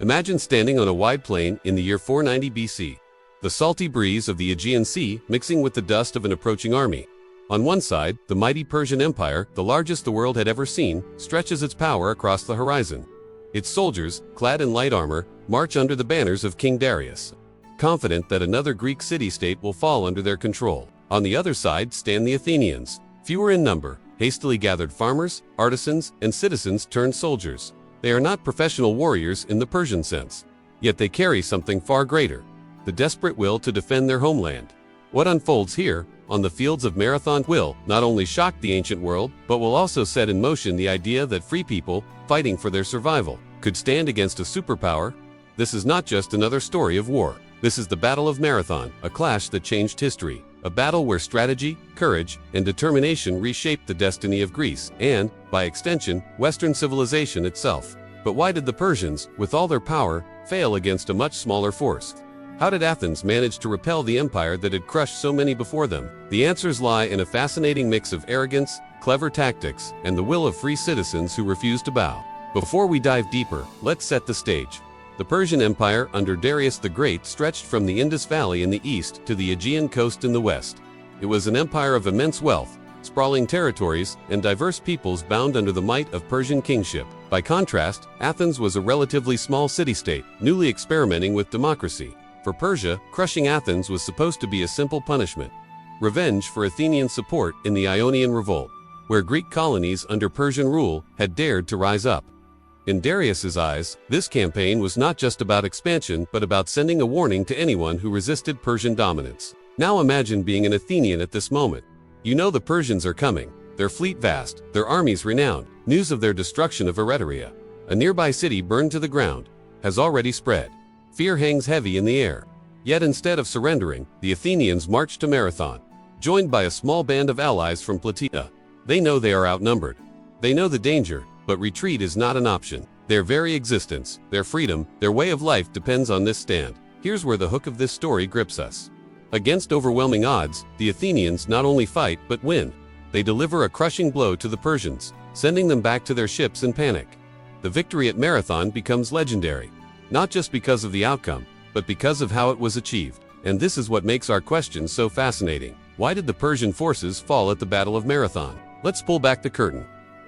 Imagine standing on a wide plain in the year 490 BC. The salty breeze of the Aegean Sea mixing with the dust of an approaching army. On one side, the mighty Persian Empire, the largest the world had ever seen, stretches its power across the horizon. Its soldiers, clad in light armor, march under the banners of King Darius, confident that another Greek city-state will fall under their control. On the other side stand the Athenians, fewer in number, hastily gathered farmers, artisans, and citizens turned soldiers. They are not professional warriors in the Persian sense, yet they carry something far greater: the desperate will to defend their homeland. What unfolds here, on the fields of Marathon, will not only shock the ancient world, but will also set in motion the idea that free people, fighting for their survival, could stand against a superpower. This is not just another story of war. This is the Battle of Marathon, a clash that changed history, a battle where strategy, courage, and determination reshaped the destiny of Greece and, by extension, Western civilization itself. But why did the Persians, with all their power, fail against a much smaller force? How did Athens manage to repel the empire that had crushed so many before them? The answers lie in a fascinating mix of arrogance, clever tactics, and the will of free citizens who refused to bow. Before we dive deeper, let's set the stage. The Persian Empire under Darius the Great stretched from the Indus Valley in the east to the Aegean coast in the west. It was an empire of immense wealth, sprawling territories, and diverse peoples bound under the might of Persian kingship. By contrast, Athens was a relatively small city-state, newly experimenting with democracy. For Persia, crushing Athens was supposed to be a simple punishment. Revenge for Athenian support in the Ionian Revolt, where Greek colonies under Persian rule had dared to rise up. In Darius's eyes, this campaign was not just about expansion but about sending a warning to anyone who resisted Persian dominance. Now imagine being an Athenian at this moment. You know the Persians are coming, their fleet vast, their armies renowned. News of their destruction of Eretria, a nearby city burned to the ground, has already spread. Fear hangs heavy in the air. Yet instead of surrendering, the Athenians march to Marathon, joined by a small band of allies from Plataea. They know they are outnumbered. They know the danger, but retreat is not an option. Their very existence, their freedom, their way of life depends on this stand. Here's where the hook of this story grips us. Against overwhelming odds, the Athenians not only fight but win. They deliver a crushing blow to the Persians, sending them back to their ships in panic. The victory at Marathon becomes legendary, not just because of the outcome, but because of how it was achieved. And this is what makes our question so fascinating. Why did the Persian forces fall at the Battle of Marathon? Let's pull back the curtain.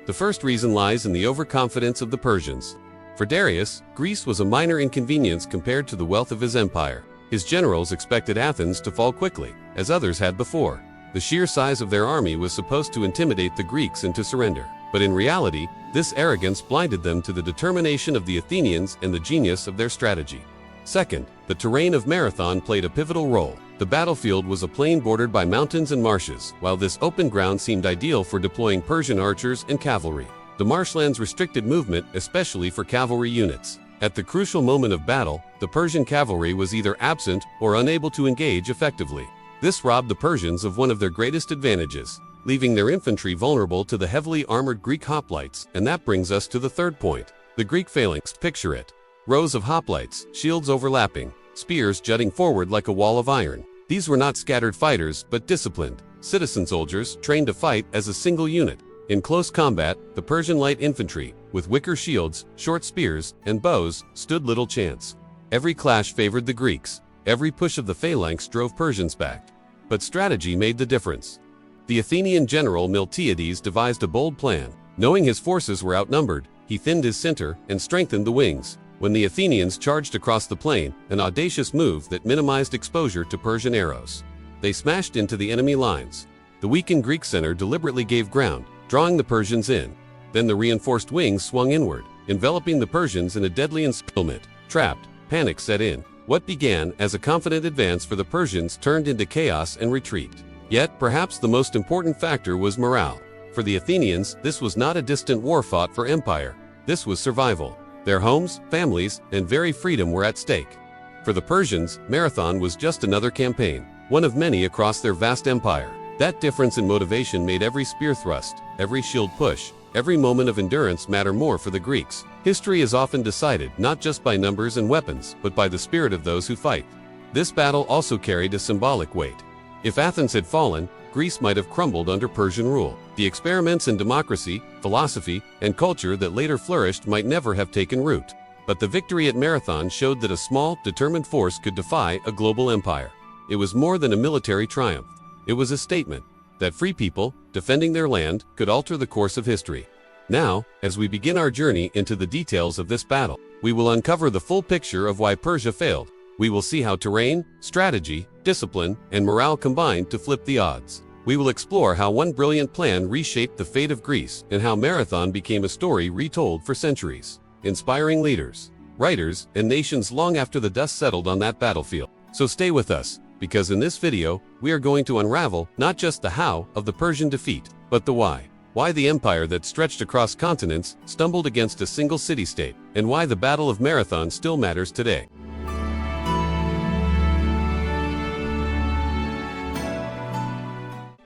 The first reason lies in the overconfidence of the Persians. For Darius, Greece was a minor inconvenience compared to the wealth of his empire. His generals expected Athens to fall quickly, as others had before. The sheer size of their army was supposed to intimidate the Greeks into surrender. But in reality, this arrogance blinded them to the determination of the Athenians and the genius of their strategy. Second, the terrain of Marathon played a pivotal role. The battlefield was a plain bordered by mountains and marshes, while this open ground seemed ideal for deploying Persian archers and cavalry. The marshlands restricted movement, especially for cavalry units. At the crucial moment of battle, the Persian cavalry was either absent or unable to engage effectively. This robbed the Persians of one of their greatest advantages, leaving their infantry vulnerable to the heavily armored Greek hoplites. And that brings us to the third point: the Greek phalanx. Picture it. Rows of hoplites, shields overlapping, spears jutting forward like a wall of iron. These were not scattered fighters, but disciplined, citizen soldiers trained to fight as a single unit. In close combat, the Persian light infantry, with wicker shields, short spears, and bows, stood little chance. Every clash favored the Greeks. Every push of the phalanx drove Persians back. But strategy made the difference. The Athenian general Miltiades devised a bold plan. Knowing his forces were outnumbered, he thinned his center and strengthened the wings. When the Athenians charged across the plain, an audacious move that minimized exposure to Persian arrows. They smashed into the enemy lines. The weakened Greek center deliberately gave ground, drawing the Persians in. Then the reinforced wings swung inward, enveloping the Persians in a deadly encirclement. Trapped, panic set in. What began as a confident advance for the Persians turned into chaos and retreat. Yet, perhaps the most important factor was morale. For the Athenians, this was not a distant war fought for empire. This was survival. Their homes, families, and very freedom were at stake. For the Persians, Marathon was just another campaign, one of many across their vast empire. That difference in motivation made every spear thrust, every shield push, every moment of endurance matter more for the Greeks. History is often decided not just by numbers and weapons, but by the spirit of those who fight. This battle also carried a symbolic weight. If Athens had fallen, Greece might have crumbled under Persian rule. The experiments in democracy, philosophy, and culture that later flourished might never have taken root. But the victory at Marathon showed that a small, determined force could defy a global empire. It was more than a military triumph. It was a statement that free people, defending their land, could alter the course of history. Now, as we begin our journey into the details of this battle, we will uncover the full picture of why Persia failed. We will see how terrain, strategy, discipline, and morale combined to flip the odds. We will explore how one brilliant plan reshaped the fate of Greece and how Marathon became a story retold for centuries, inspiring leaders, writers, and nations long after the dust settled on that battlefield. So stay with us, because in this video, we are going to unravel not just the how of the Persian defeat, but the why. Why the empire that stretched across continents stumbled against a single city-state, and why the Battle of Marathon still matters today.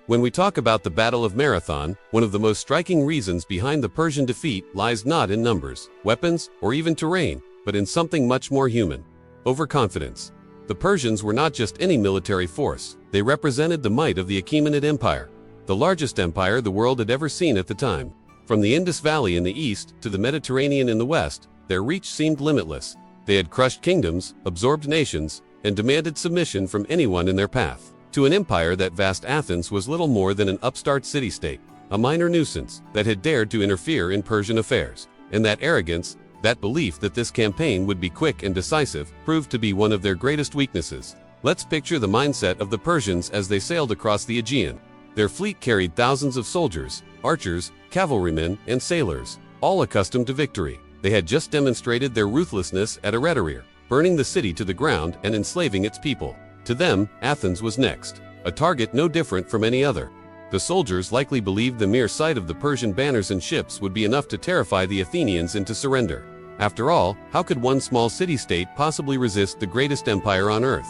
When we talk about the Battle of Marathon, one of the most striking reasons behind the Persian defeat lies not in numbers, weapons, or even terrain, but in something much more human: overconfidence. The Persians were not just any military force, they represented the might of the Achaemenid Empire, the largest empire the world had ever seen at the time. From the Indus Valley in the east to the Mediterranean in the west, their reach seemed limitless. They had crushed kingdoms, absorbed nations, and demanded submission from anyone in their path. To an empire, that vast Athens was little more than an upstart city-state, a minor nuisance that had dared to interfere in Persian affairs. And that arrogance, that belief that this campaign would be quick and decisive, proved to be one of their greatest weaknesses. Let's picture the mindset of the Persians as they sailed across the Aegean. Their fleet carried thousands of soldiers, archers, cavalrymen, and sailors, all accustomed to victory. They had just demonstrated their ruthlessness at Eretria, burning the city to the ground and enslaving its people. To them, Athens was next, a target no different from any other. The soldiers likely believed the mere sight of the Persian banners and ships would be enough to terrify the Athenians into surrender. After all, how could one small city-state possibly resist the greatest empire on earth?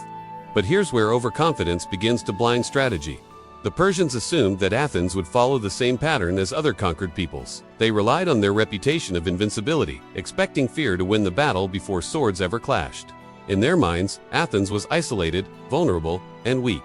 But here's where overconfidence begins to blind strategy. The Persians assumed that Athens would follow the same pattern as other conquered peoples. They relied on their reputation of invincibility, expecting fear to win the battle before swords ever clashed. In their minds, Athens was isolated, vulnerable, and weak.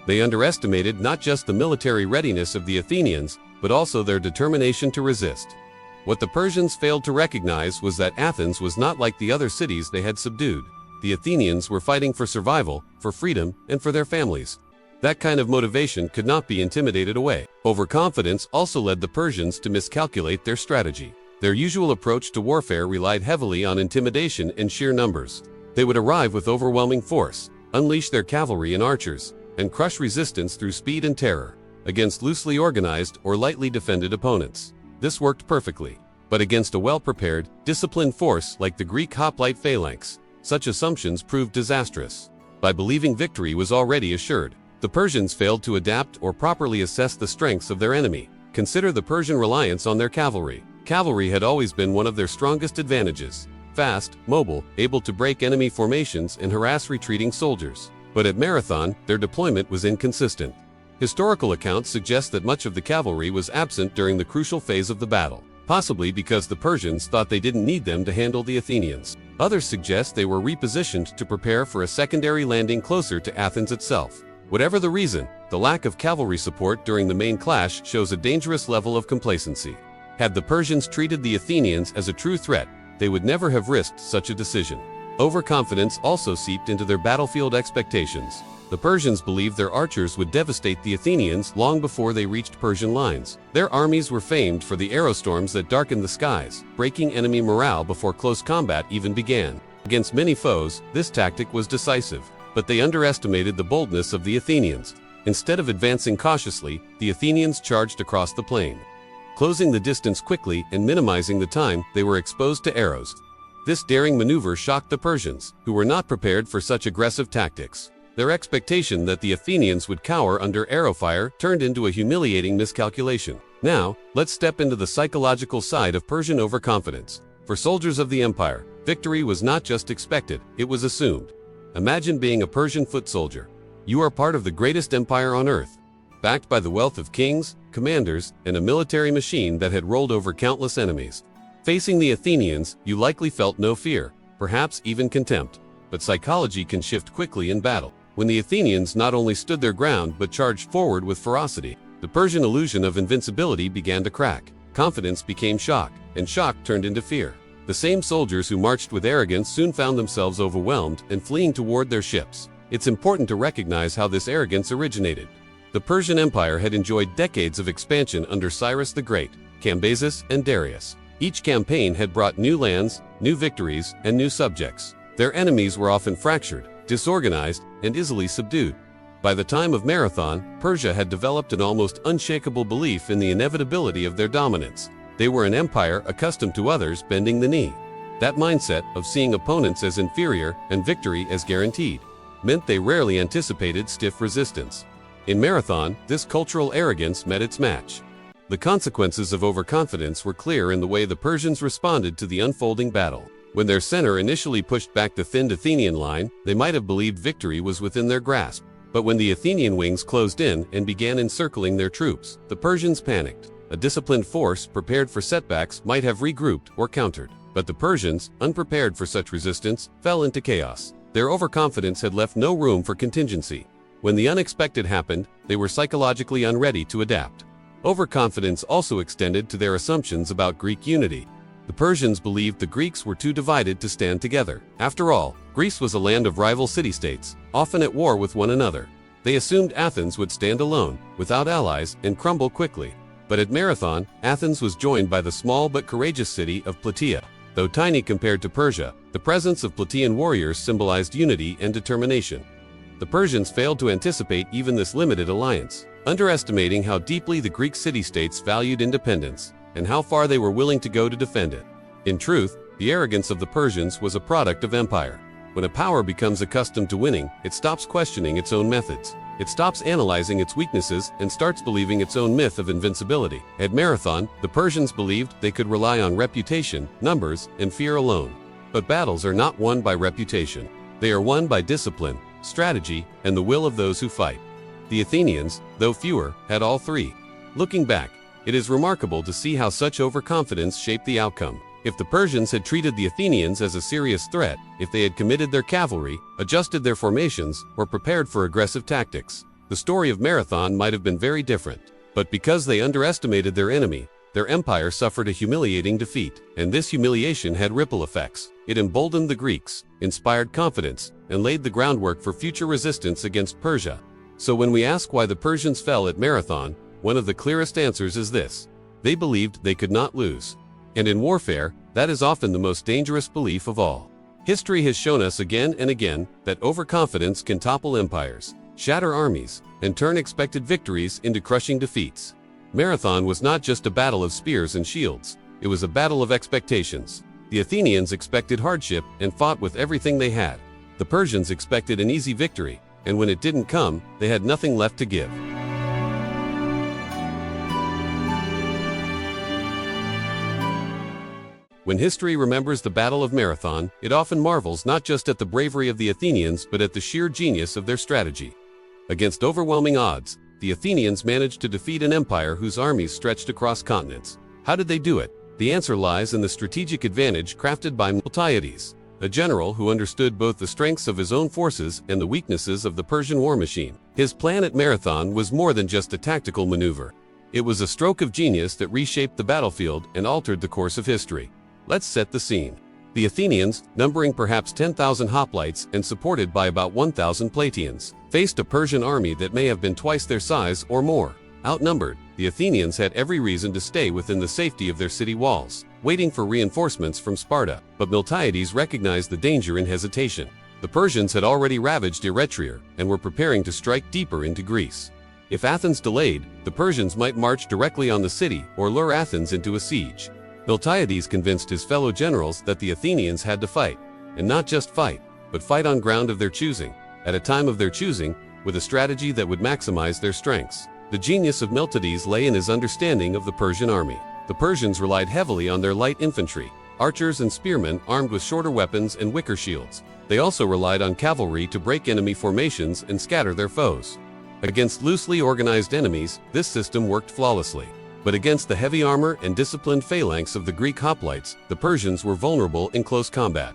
They underestimated not just the military readiness of the Athenians, but also their determination to resist. What the Persians failed to recognize was that Athens was not like the other cities they had subdued. The Athenians were fighting for survival, for freedom, and for their families. That kind of motivation could not be intimidated away. Overconfidence also led the Persians to miscalculate their strategy. Their usual approach to warfare relied heavily on intimidation and sheer numbers. They would arrive with overwhelming force, unleash their cavalry and archers, and crush resistance through speed and terror, against loosely organized or lightly defended opponents. This worked perfectly. But against a well-prepared, disciplined force like the Greek Hoplite Phalanx, such assumptions proved disastrous. By believing victory was already assured, the Persians failed to adapt or properly assess the strengths of their enemy. Consider the Persian reliance on their cavalry. Cavalry had always been one of their strongest advantages. Fast, mobile, able to break enemy formations and harass retreating soldiers. But at Marathon, their deployment was inconsistent. Historical accounts suggest that much of the cavalry was absent during the crucial phase of the battle, possibly because the Persians thought they didn't need them to handle the Athenians. Others suggest they were repositioned to prepare for a secondary landing closer to Athens itself. Whatever the reason, the lack of cavalry support during the main clash shows a dangerous level of complacency. Had the Persians treated the Athenians as a true threat, they would never have risked such a decision. Overconfidence also seeped into their battlefield expectations. The Persians believed their archers would devastate the Athenians long before they reached Persian lines. Their armies were famed for the arrow storms that darkened the skies, breaking enemy morale before close combat even began. Against many foes, this tactic was decisive, but they underestimated the boldness of the Athenians. Instead of advancing cautiously, the Athenians charged across the plain. Closing the distance quickly and minimizing the time they were exposed to arrows. This daring maneuver shocked the Persians, who were not prepared for such aggressive tactics. Their expectation that the Athenians would cower under arrow fire turned into a humiliating miscalculation. Now, let's step into the psychological side of Persian overconfidence. For soldiers of the empire, victory was not just expected, it was assumed. Imagine being a Persian foot soldier. You are part of the greatest empire on earth, backed by the wealth of kings, commanders, and a military machine that had rolled over countless enemies. Facing the Athenians, you likely felt no fear, perhaps even contempt. But psychology can shift quickly in battle. When the Athenians not only stood their ground but charged forward with ferocity, the Persian illusion of invincibility began to crack. Confidence became shock, and shock turned into fear. The same soldiers who marched with arrogance soon found themselves overwhelmed and fleeing toward their ships. It's important to recognize how this arrogance originated. The Persian Empire had enjoyed decades of expansion under Cyrus the Great, Cambyses, and Darius. Each campaign had brought new lands, new victories, and new subjects. Their enemies were often fractured, disorganized, and easily subdued. By the time of Marathon, Persia had developed an almost unshakable belief in the inevitability of their dominance. They were an empire accustomed to others bending the knee. That mindset of seeing opponents as inferior and victory as guaranteed meant they rarely anticipated stiff resistance. In Marathon, this cultural arrogance met its match. The consequences of overconfidence were clear in the way the Persians responded to the unfolding battle. When their center initially pushed back the thinned Athenian line, they might have believed victory was within their grasp. But when the Athenian wings closed in and began encircling their troops, the Persians panicked. A disciplined force prepared for setbacks might have regrouped or countered. But the Persians, unprepared for such resistance, fell into chaos. Their overconfidence had left no room for contingency. When the unexpected happened, they were psychologically unready to adapt. Overconfidence also extended to their assumptions about Greek unity. The Persians believed the Greeks were too divided to stand together. After all, Greece was a land of rival city-states, often at war with one another. They assumed Athens would stand alone, without allies, and crumble quickly. But at Marathon, Athens was joined by the small but courageous city of Plataea. Though tiny compared to Persia, the presence of Plataean warriors symbolized unity and determination. The Persians failed to anticipate even this limited alliance, underestimating how deeply the Greek city-states valued independence and how far they were willing to go to defend it. In truth, the arrogance of the Persians was a product of empire. When a power becomes accustomed to winning, it stops questioning its own methods. It stops analyzing its weaknesses and starts believing its own myth of invincibility. At Marathon, the Persians believed they could rely on reputation, numbers, and fear alone. But battles are not won by reputation. They are won by discipline, strategy, and the will of those who fight. The Athenians, though fewer, had all three. Looking back, it is remarkable to see how such overconfidence shaped the outcome. If the Persians had treated the Athenians as a serious threat, if they had committed their cavalry, adjusted their formations, or prepared for aggressive tactics, the story of Marathon might have been very different. But because they underestimated their enemy, their empire suffered a humiliating defeat, and this humiliation had ripple effects. It emboldened the Greeks, inspired confidence, and laid the groundwork for future resistance against Persia. So when we ask why the Persians fell at Marathon, one of the clearest answers is this: they believed they could not lose. And in warfare, that is often the most dangerous belief of all. History has shown us again and again that overconfidence can topple empires, shatter armies, and turn expected victories into crushing defeats. Marathon was not just a battle of spears and shields, it was a battle of expectations. The Athenians expected hardship and fought with everything they had. The Persians expected an easy victory, and when it didn't come, they had nothing left to give. When history remembers the Battle of Marathon, it often marvels not just at the bravery of the Athenians but at the sheer genius of their strategy. Against overwhelming odds, the Athenians managed to defeat an empire whose armies stretched across continents. How did they do it? The answer lies in the strategic advantage crafted by Miltiades, a general who understood both the strengths of his own forces and the weaknesses of the Persian war machine. His plan at Marathon was more than just a tactical maneuver. It was a stroke of genius that reshaped the battlefield and altered the course of history. Let's set the scene. The Athenians, numbering perhaps 10,000 hoplites and supported by about 1,000 Plataeans, faced a Persian army that may have been twice their size or more. Outnumbered, the Athenians had every reason to stay within the safety of their city walls, waiting for reinforcements from Sparta. But Miltiades recognized the danger in hesitation. The Persians had already ravaged Eretria and were preparing to strike deeper into Greece. If Athens delayed, the Persians might march directly on the city or lure Athens into a siege. Miltiades convinced his fellow generals that the Athenians had to fight, and not just fight, but fight on ground of their choosing, at a time of their choosing, with a strategy that would maximize their strengths. The genius of Miltiades lay in his understanding of the Persian army. The Persians relied heavily on their light infantry, archers and spearmen armed with shorter weapons and wicker shields. They also relied on cavalry to break enemy formations and scatter their foes. Against loosely organized enemies, this system worked flawlessly. But against the heavy armor and disciplined phalanx of the Greek hoplites, the Persians were vulnerable in close combat.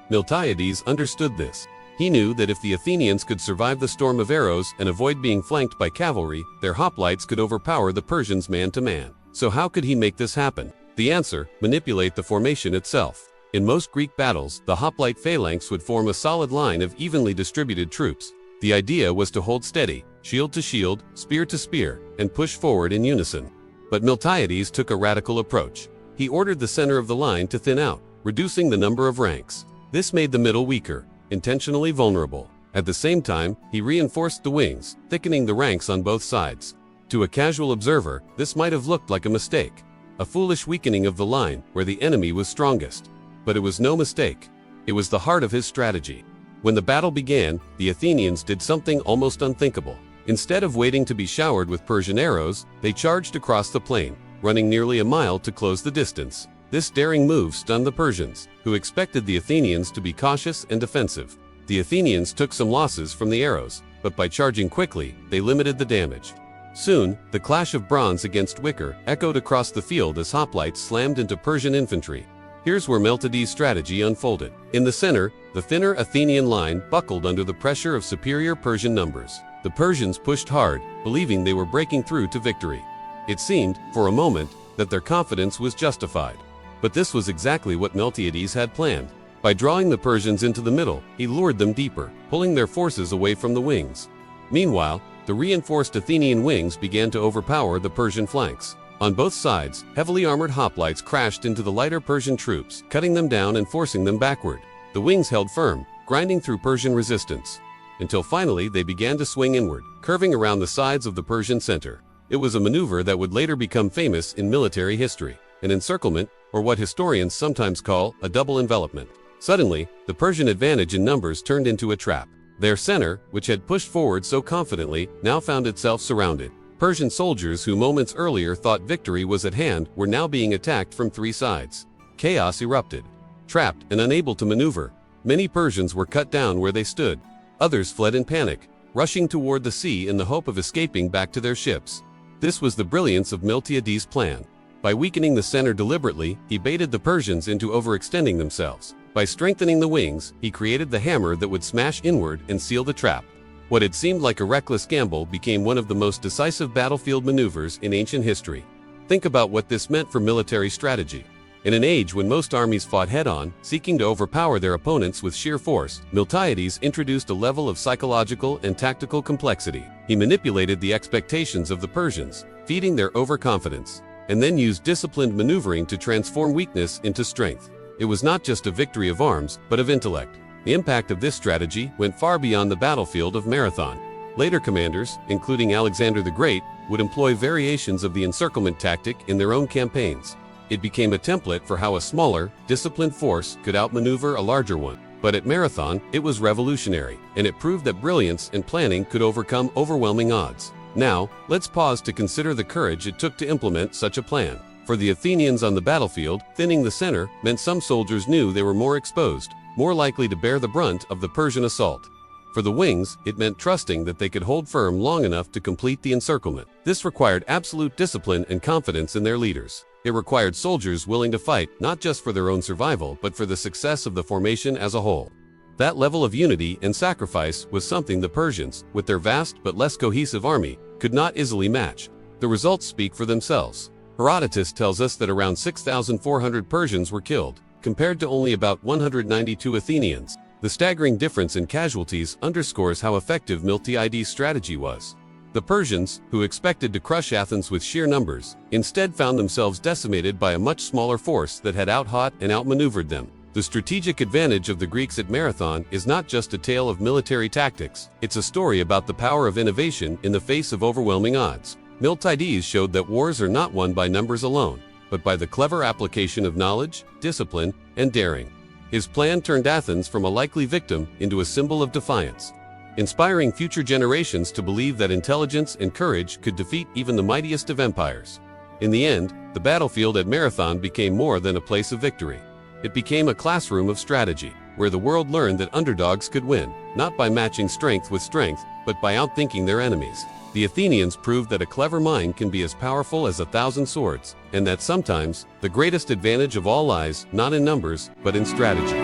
Miltiades understood this. He knew that if the Athenians could survive the storm of arrows and avoid being flanked by cavalry, their hoplites could overpower the Persians man to man. So how could he make this happen? The answer: manipulate the formation itself. In most Greek battles, the hoplite phalanx would form a solid line of evenly distributed troops. The idea was to hold steady, shield to shield, spear to spear, and push forward in unison. But Miltiades took a radical approach. He ordered the center of the line to thin out, reducing the number of ranks. This made the middle weaker, intentionally vulnerable. At the same time, he reinforced the wings, thickening the ranks on both sides. To a casual observer, this might have looked like a mistake, a foolish weakening of the line where the enemy was strongest. But it was no mistake. It was the heart of his strategy. When the battle began, the Athenians did something almost unthinkable. Instead of waiting to be showered with Persian arrows, they charged across the plain, running nearly a mile to close the distance. This daring move stunned the Persians, who expected the Athenians to be cautious and defensive. The Athenians took some losses from the arrows, but by charging quickly, they limited the damage. Soon, the clash of bronze against wicker echoed across the field as hoplites slammed into Persian infantry. Here's where Miltiades' strategy unfolded. In the center, the thinner Athenian line buckled under the pressure of superior Persian numbers. The Persians pushed hard, believing they were breaking through to victory. It seemed, for a moment, that their confidence was justified. But this was exactly what Miltiades had planned. By drawing the Persians into the middle, he lured them deeper, pulling their forces away from the wings. Meanwhile, the reinforced Athenian wings began to overpower the Persian flanks. On both sides, heavily armored hoplites crashed into the lighter Persian troops, cutting them down and forcing them backward. The wings held firm, grinding through Persian resistance, until finally they began to swing inward, curving around the sides of the Persian center. It was a maneuver that would later become famous in military history, an encirclement, or what historians sometimes call a double envelopment. Suddenly, the Persian advantage in numbers turned into a trap. Their center, which had pushed forward so confidently, now found itself surrounded. Persian soldiers who moments earlier thought victory was at hand were now being attacked from three sides. Chaos erupted. Trapped and unable to maneuver, many Persians were cut down where they stood. Others fled in panic, rushing toward the sea in the hope of escaping back to their ships. This was the brilliance of Miltiades' plan. By weakening the center deliberately, he baited the Persians into overextending themselves. By strengthening the wings, he created the hammer that would smash inward and seal the trap. What had seemed like a reckless gamble became one of the most decisive battlefield maneuvers in ancient history. Think about what this meant for military strategy. In an age when most armies fought head-on, seeking to overpower their opponents with sheer force, Miltiades introduced a level of psychological and tactical complexity. He manipulated the expectations of the Persians, feeding their overconfidence, and then used disciplined maneuvering to transform weakness into strength. It was not just a victory of arms, but of intellect. The impact of this strategy went far beyond the battlefield of Marathon. Later commanders, including Alexander the Great, would employ variations of the encirclement tactic in their own campaigns. It became a template for how a smaller, disciplined force could outmaneuver a larger one. But at Marathon, it was revolutionary, and it proved that brilliance and planning could overcome overwhelming odds. Now, let's pause to consider the courage it took to implement such a plan. For the Athenians on the battlefield, thinning the center meant some soldiers knew they were more exposed, more likely to bear the brunt of the Persian assault. For the wings, it meant trusting that they could hold firm long enough to complete the encirclement. This required absolute discipline and confidence in their leaders. It required soldiers willing to fight not just for their own survival, but for the success of the formation as a whole. That level of unity and sacrifice was something the Persians, with their vast but less cohesive army, could not easily match. The results speak for themselves. Herodotus tells us that around 6,400 Persians were killed, compared to only about 192 Athenians. The staggering difference in casualties underscores how effective Miltiades' strategy was. The Persians, who expected to crush Athens with sheer numbers, instead found themselves decimated by a much smaller force that had outhot and outmaneuvered them. The strategic advantage of the Greeks at Marathon is not just a tale of military tactics, it's a story about the power of innovation in the face of overwhelming odds. Miltiades showed that wars are not won by numbers alone, but by the clever application of knowledge, discipline, and daring. His plan turned Athens from a likely victim into a symbol of defiance, inspiring future generations to believe that intelligence and courage could defeat even the mightiest of empires. In the end, the battlefield at Marathon became more than a place of victory. It became a classroom of strategy, where the world learned that underdogs could win, not by matching strength with strength, but by outthinking their enemies. The Athenians proved that a clever mind can be as powerful as 1,000 swords, and that sometimes, the greatest advantage of all lies not in numbers, but in strategy.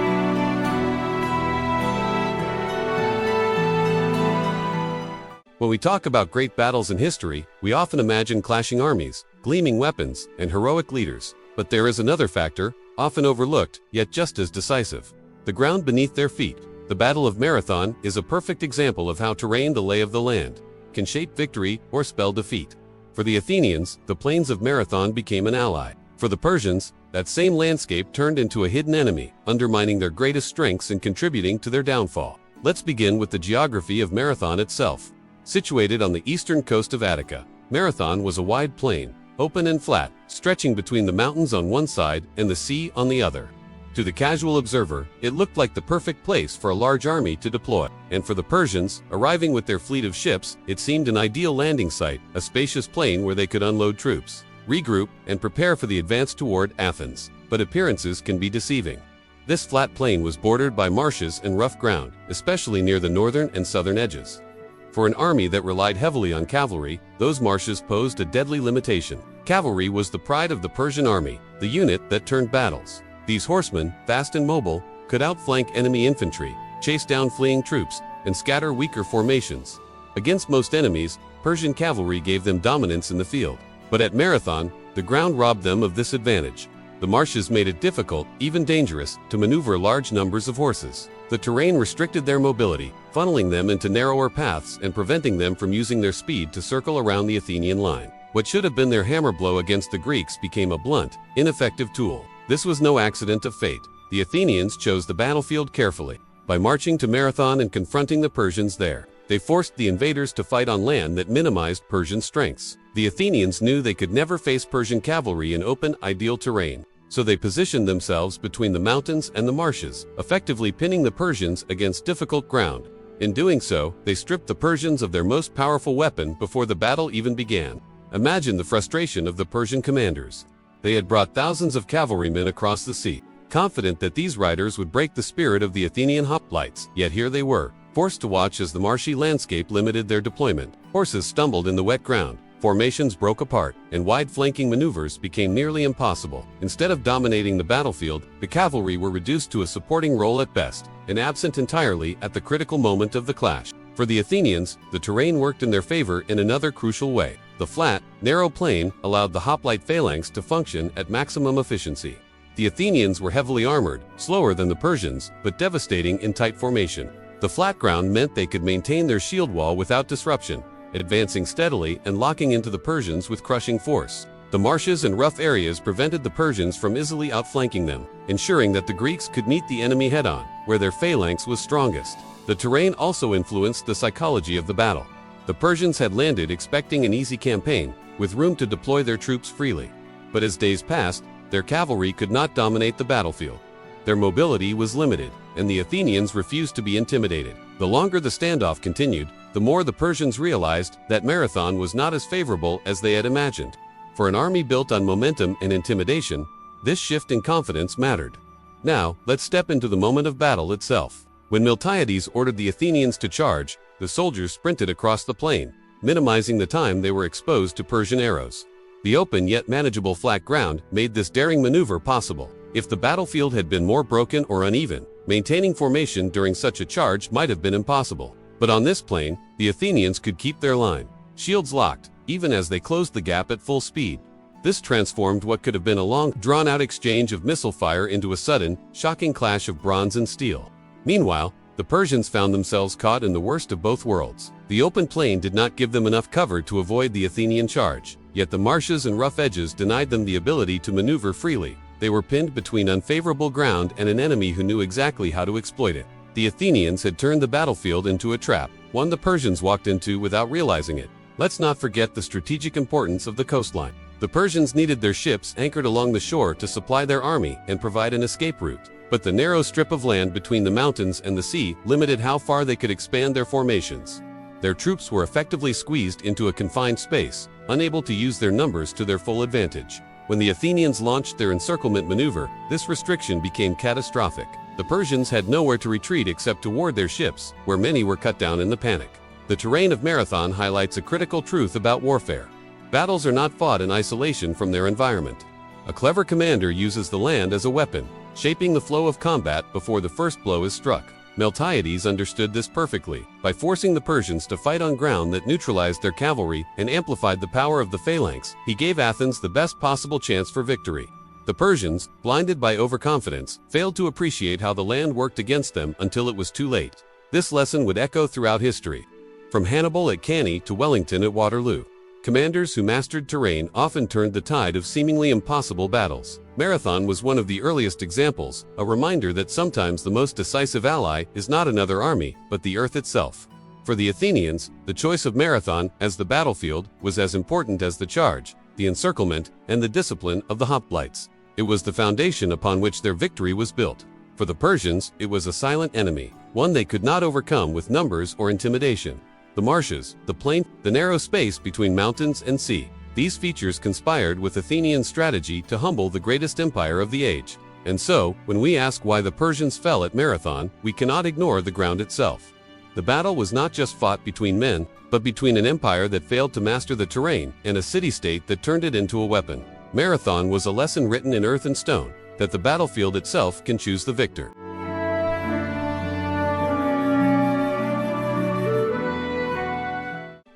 When we talk about great battles in history, we often imagine clashing armies, gleaming weapons, and heroic leaders. But there is another factor, often overlooked, yet just as decisive. The ground beneath their feet. The Battle of Marathon is a perfect example of how terrain, the lay of the land, can shape victory or spell defeat. For the Athenians, the plains of Marathon became an ally. For the Persians, that same landscape turned into a hidden enemy, undermining their greatest strengths and contributing to their downfall. Let's begin with the geography of Marathon itself. Situated on the eastern coast of Attica, Marathon was a wide plain, open and flat, stretching between the mountains on one side and the sea on the other. To the casual observer, it looked like the perfect place for a large army to deploy. And for the Persians, arriving with their fleet of ships, it seemed an ideal landing site, a spacious plain where they could unload troops, regroup, and prepare for the advance toward Athens. But appearances can be deceiving. This flat plain was bordered by marshes and rough ground, especially near the northern and southern edges. For an army that relied heavily on cavalry, those marshes posed a deadly limitation. Cavalry was the pride of the Persian army, the unit that turned battles. These horsemen, fast and mobile, could outflank enemy infantry, chase down fleeing troops, and scatter weaker formations. Against most enemies, Persian cavalry gave them dominance in the field. But at Marathon, the ground robbed them of this advantage. The marshes made it difficult, even dangerous, to maneuver large numbers of horses. The terrain restricted their mobility, funneling them into narrower paths and preventing them from using their speed to circle around the Athenian line. What should have been their hammer blow against the Greeks became a blunt, ineffective tool. This was no accident of fate. The Athenians chose the battlefield carefully. By marching to Marathon and confronting the Persians there, they forced the invaders to fight on land that minimized Persian strengths. The Athenians knew they could never face Persian cavalry in open, ideal terrain, so they positioned themselves between the mountains and the marshes, effectively pinning the Persians against difficult ground. In doing so, they stripped the Persians of their most powerful weapon before the battle even began. Imagine the frustration of the Persian commanders. They had brought thousands of cavalrymen across the sea, confident that these riders would break the spirit of the Athenian hoplites, yet here they were, forced to watch as the marshy landscape limited their deployment. Horses stumbled in the wet ground, formations broke apart, and wide flanking maneuvers became nearly impossible. Instead of dominating the battlefield, the cavalry were reduced to a supporting role at best, and absent entirely at the critical moment of the clash. For the Athenians, the terrain worked in their favor in another crucial way. The flat, narrow plain allowed the hoplite phalanx to function at maximum efficiency. The Athenians were heavily armored, slower than the Persians, but devastating in tight formation. The flat ground meant they could maintain their shield wall without disruption, advancing steadily and locking into the Persians with crushing force. The marshes and rough areas prevented the Persians from easily outflanking them, ensuring that the Greeks could meet the enemy head-on, where their phalanx was strongest. The terrain also influenced the psychology of the battle. The Persians had landed expecting an easy campaign, with room to deploy their troops freely. But as days passed, their cavalry could not dominate the battlefield. Their mobility was limited, and the Athenians refused to be intimidated. The longer the standoff continued, the more the Persians realized that Marathon was not as favorable as they had imagined. For an army built on momentum and intimidation, this shift in confidence mattered. Now, let's step into the moment of battle itself. When Miltiades ordered the Athenians to charge, the soldiers sprinted across the plain, minimizing the time they were exposed to Persian arrows. The open yet manageable flat ground made this daring maneuver possible. If the battlefield had been more broken or uneven, maintaining formation during such a charge might have been impossible. But on this plain, the Athenians could keep their line, shields locked, even as they closed the gap at full speed. This transformed what could have been a long, drawn-out exchange of missile fire into a sudden, shocking clash of bronze and steel. Meanwhile, the Persians found themselves caught in the worst of both worlds. The open plain did not give them enough cover to avoid the Athenian charge, yet the marshes and rough edges denied them the ability to maneuver freely. They were pinned between unfavorable ground and an enemy who knew exactly how to exploit it. The Athenians had turned the battlefield into a trap, one the Persians walked into without realizing it. Let's not forget the strategic importance of the coastline. The Persians needed their ships anchored along the shore to supply their army and provide an escape route. But the narrow strip of land between the mountains and the sea limited how far they could expand their formations. Their troops were effectively squeezed into a confined space, unable to use their numbers to their full advantage. When the Athenians launched their encirclement maneuver, this restriction became catastrophic. The Persians had nowhere to retreat except toward their ships, where many were cut down in the panic. The terrain of Marathon highlights a critical truth about warfare. Battles are not fought in isolation from their environment. A clever commander uses the land as a weapon, shaping the flow of combat before the first blow is struck. Miltiades understood this perfectly. By forcing the Persians to fight on ground that neutralized their cavalry and amplified the power of the phalanx, he gave Athens the best possible chance for victory. The Persians, blinded by overconfidence, failed to appreciate how the land worked against them until it was too late. This lesson would echo throughout history. From Hannibal at Cannae to Wellington at Waterloo, commanders who mastered terrain often turned the tide of seemingly impossible battles. Marathon was one of the earliest examples, a reminder that sometimes the most decisive ally is not another army, but the earth itself. For the Athenians, the choice of Marathon as the battlefield was as important as the charge, the encirclement, and the discipline of the hoplites. It was the foundation upon which their victory was built. For the Persians, it was a silent enemy, one they could not overcome with numbers or intimidation. The marshes, the plain, the narrow space between mountains and sea. These features conspired with Athenian strategy to humble the greatest empire of the age. And so, when we ask why the Persians fell at Marathon, we cannot ignore the ground itself. The battle was not just fought between men, but between an empire that failed to master the terrain and a city-state that turned it into a weapon. Marathon was a lesson written in earth and stone, that the battlefield itself can choose the victor.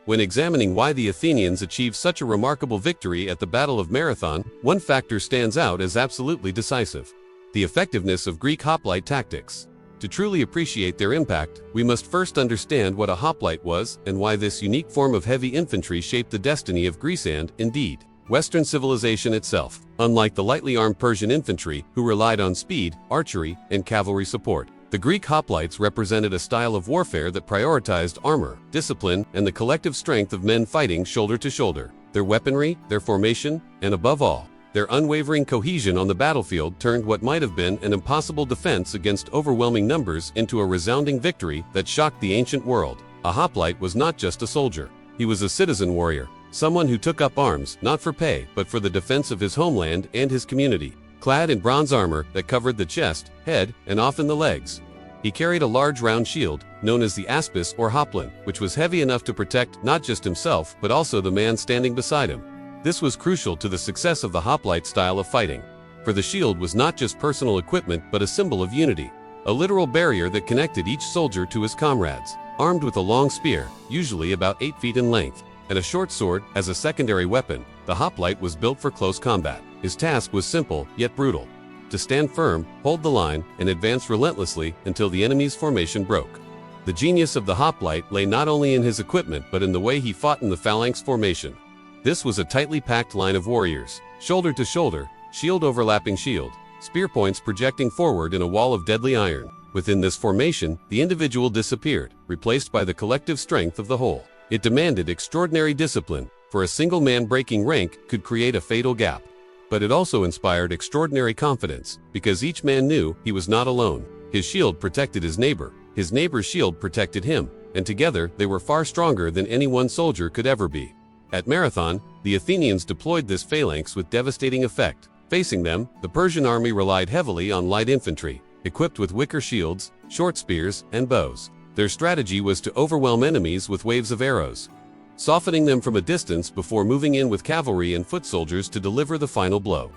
When examining why the Athenians achieved such a remarkable victory at the Battle of Marathon, one factor stands out as absolutely decisive: the effectiveness of Greek hoplite tactics. To truly appreciate their impact, we must first understand what a hoplite was and why this unique form of heavy infantry shaped the destiny of Greece and, indeed, Western civilization itself. Unlike the lightly armed Persian infantry, who relied on speed, archery, and cavalry support, the Greek hoplites represented a style of warfare that prioritized armor, discipline, and the collective strength of men fighting shoulder to shoulder. Their weaponry, their formation, and above all, their unwavering cohesion on the battlefield turned what might have been an impossible defense against overwhelming numbers into a resounding victory that shocked the ancient world. A hoplite was not just a soldier. He was a citizen warrior, someone who took up arms not for pay but for the defense of his homeland and his community. Clad in bronze armor that covered the chest, head, and often the legs, he carried a large round shield, known as the aspis or hoplon, which was heavy enough to protect not just himself but also the man standing beside him. This was crucial to the success of the hoplite style of fighting, for the shield was not just personal equipment but a symbol of unity, a literal barrier that connected each soldier to his comrades. Armed with a long spear, usually about 8 feet in length, and a short sword as a secondary weapon, the hoplite was built for close combat. His task was simple yet brutal: to stand firm, hold the line, and advance relentlessly until the enemy's formation broke. The genius of the hoplite lay not only in his equipment but in the way he fought in the phalanx formation. This was a tightly packed line of warriors, shoulder to shoulder, shield overlapping shield, spear points projecting forward in a wall of deadly iron. Within this formation, the individual disappeared, replaced by the collective strength of the whole. It demanded extraordinary discipline, for a single man breaking rank could create a fatal gap. But it also inspired extraordinary confidence, because each man knew he was not alone. His shield protected his neighbor's shield protected him, and together they were far stronger than any one soldier could ever be. At Marathon, the Athenians deployed this phalanx with devastating effect. Facing them, the Persian army relied heavily on light infantry, equipped with wicker shields, short spears, and bows. Their strategy was to overwhelm enemies with waves of arrows, softening them from a distance before moving in with cavalry and foot soldiers to deliver the final blow.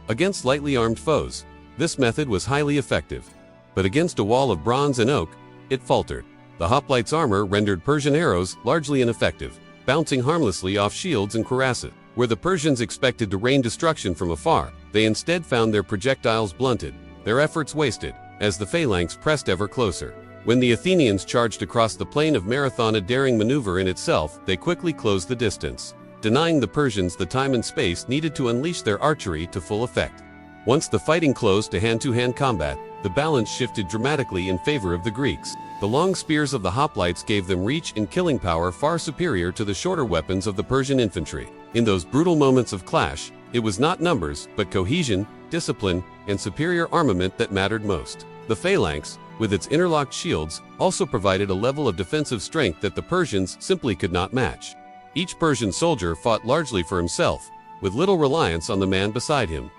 Against lightly armed foes, this method was highly effective, but against a wall of bronze and oak, it faltered. The hoplite's armor rendered Persian arrows largely ineffective, bouncing harmlessly off shields and cuirasses. Where the Persians expected to rain destruction from afar, they instead found their projectiles blunted, their efforts wasted, as the phalanx pressed ever closer. When the Athenians charged across the plain of Marathon, a daring maneuver in itself, they quickly closed the distance, denying the Persians the time and space needed to unleash their archery to full effect. Once the fighting closed to hand-to-hand combat, the balance shifted dramatically in favor of the Greeks. The long spears of the hoplites gave them reach and killing power far superior to the shorter weapons of the Persian infantry. In those brutal moments of clash, it was not numbers, but cohesion, discipline, and superior armament that mattered most. The phalanx, with its interlocked shields, also provided a level of defensive strength that the Persians simply could not match. Each Persian soldier fought largely for himself, with little reliance on the man beside him.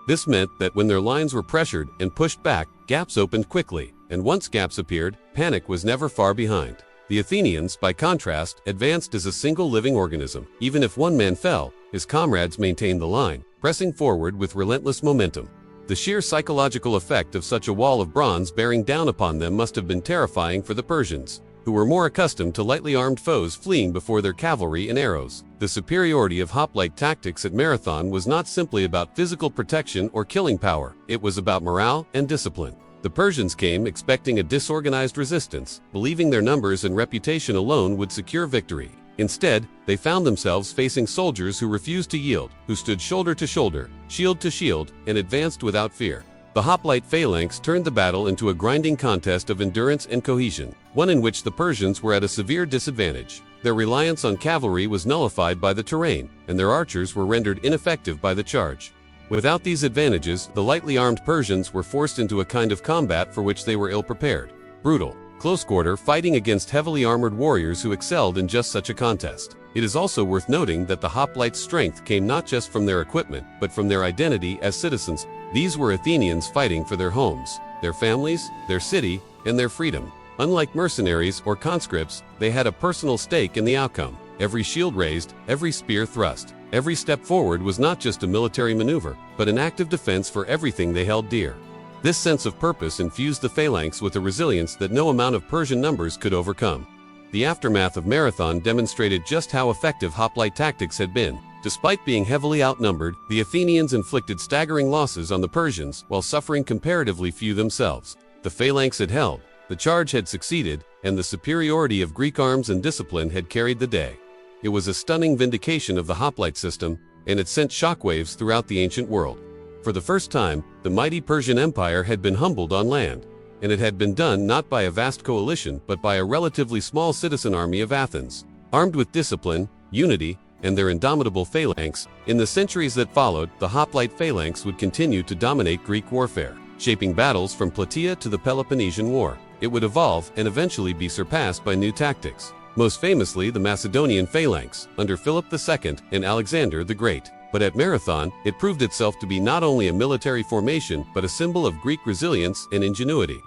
This meant that when their lines were pressured and pushed back, gaps opened quickly, and once gaps appeared, panic was never far behind. The Athenians, by contrast, advanced as a single living organism. Even if one man fell, his comrades maintained the line, pressing forward with relentless momentum. The sheer psychological effect of such a wall of bronze bearing down upon them must have been terrifying for the Persians. who were more accustomed to lightly armed foes fleeing before their cavalry and arrows. The superiority of hoplite tactics at Marathon was not simply about physical protection or killing power, it was about morale and discipline. The Persians came expecting a disorganized resistance, believing their numbers and reputation alone would secure victory. Instead, they found themselves facing soldiers who refused to yield, who stood shoulder to shoulder, shield to shield, and advanced without fear. The hoplite phalanx turned the battle into a grinding contest of endurance and cohesion, one in which the Persians were at a severe disadvantage. Their reliance on cavalry was nullified by the terrain, and their archers were rendered ineffective by the charge. Without these advantages, the lightly armed Persians were forced into a kind of combat for which they were ill-prepared. Brutal, close-quarter fighting against heavily armored warriors who excelled in just such a contest. It is also worth noting that the hoplites' strength came not just from their equipment, but from their identity as citizens. These were Athenians fighting for their homes, their families, their city, and their freedom. Unlike mercenaries or conscripts, they had a personal stake in the outcome. Every shield raised, every spear thrust, every step forward was not just a military maneuver, but an act of defense for everything they held dear. This sense of purpose infused the phalanx with a resilience that no amount of Persian numbers could overcome. The aftermath of Marathon demonstrated just how effective hoplite tactics had been. Despite being heavily outnumbered, the Athenians inflicted staggering losses on the Persians while suffering comparatively few themselves. The phalanx had held, the charge had succeeded, and the superiority of Greek arms and discipline had carried the day. It was a stunning vindication of the hoplite system, and it sent shockwaves throughout the ancient world. For the first time, the mighty Persian Empire had been humbled on land, and it had been done not by a vast coalition but by a relatively small citizen army of Athens. Armed with discipline, unity, and their indomitable phalanx, in the centuries that followed, the hoplite phalanx would continue to dominate Greek warfare, shaping battles from Plataea to the Peloponnesian War. It would evolve and eventually be surpassed by new tactics, most famously the Macedonian phalanx, under Philip II and Alexander the Great. But at Marathon, it proved itself to be not only a military formation but a symbol of Greek resilience and ingenuity.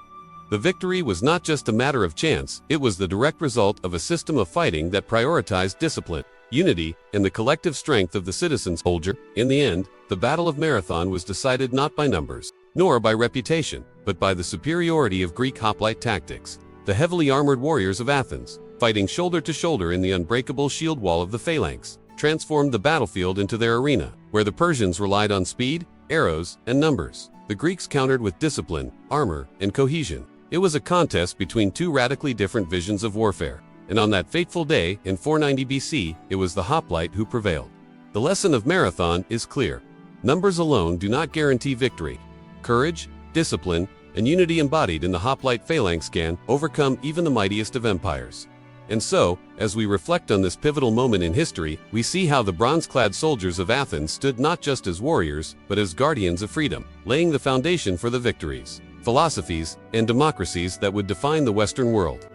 The victory was not just a matter of chance, it was the direct result of a system of fighting that prioritized discipline, unity, and the collective strength of the citizen soldier. In the end, the Battle of Marathon was decided not by numbers, nor by reputation, but by the superiority of Greek hoplite tactics. The heavily armored warriors of Athens, fighting shoulder to shoulder in the unbreakable shield wall of the phalanx, transformed the battlefield into their arena, where the Persians relied on speed, arrows, and numbers. The Greeks countered with discipline, armor, and cohesion. It was a contest between two radically different visions of warfare, and on that fateful day in 490 BC, it was the hoplite who prevailed. The lesson of Marathon is clear. Numbers alone do not guarantee victory. Courage, discipline, and unity embodied in the hoplite phalanx can overcome even the mightiest of empires. And so, as we reflect on this pivotal moment in history, we see how the bronze-clad soldiers of Athens stood not just as warriors, but as guardians of freedom, laying the foundation for the victories, philosophies, and democracies that would define the Western world.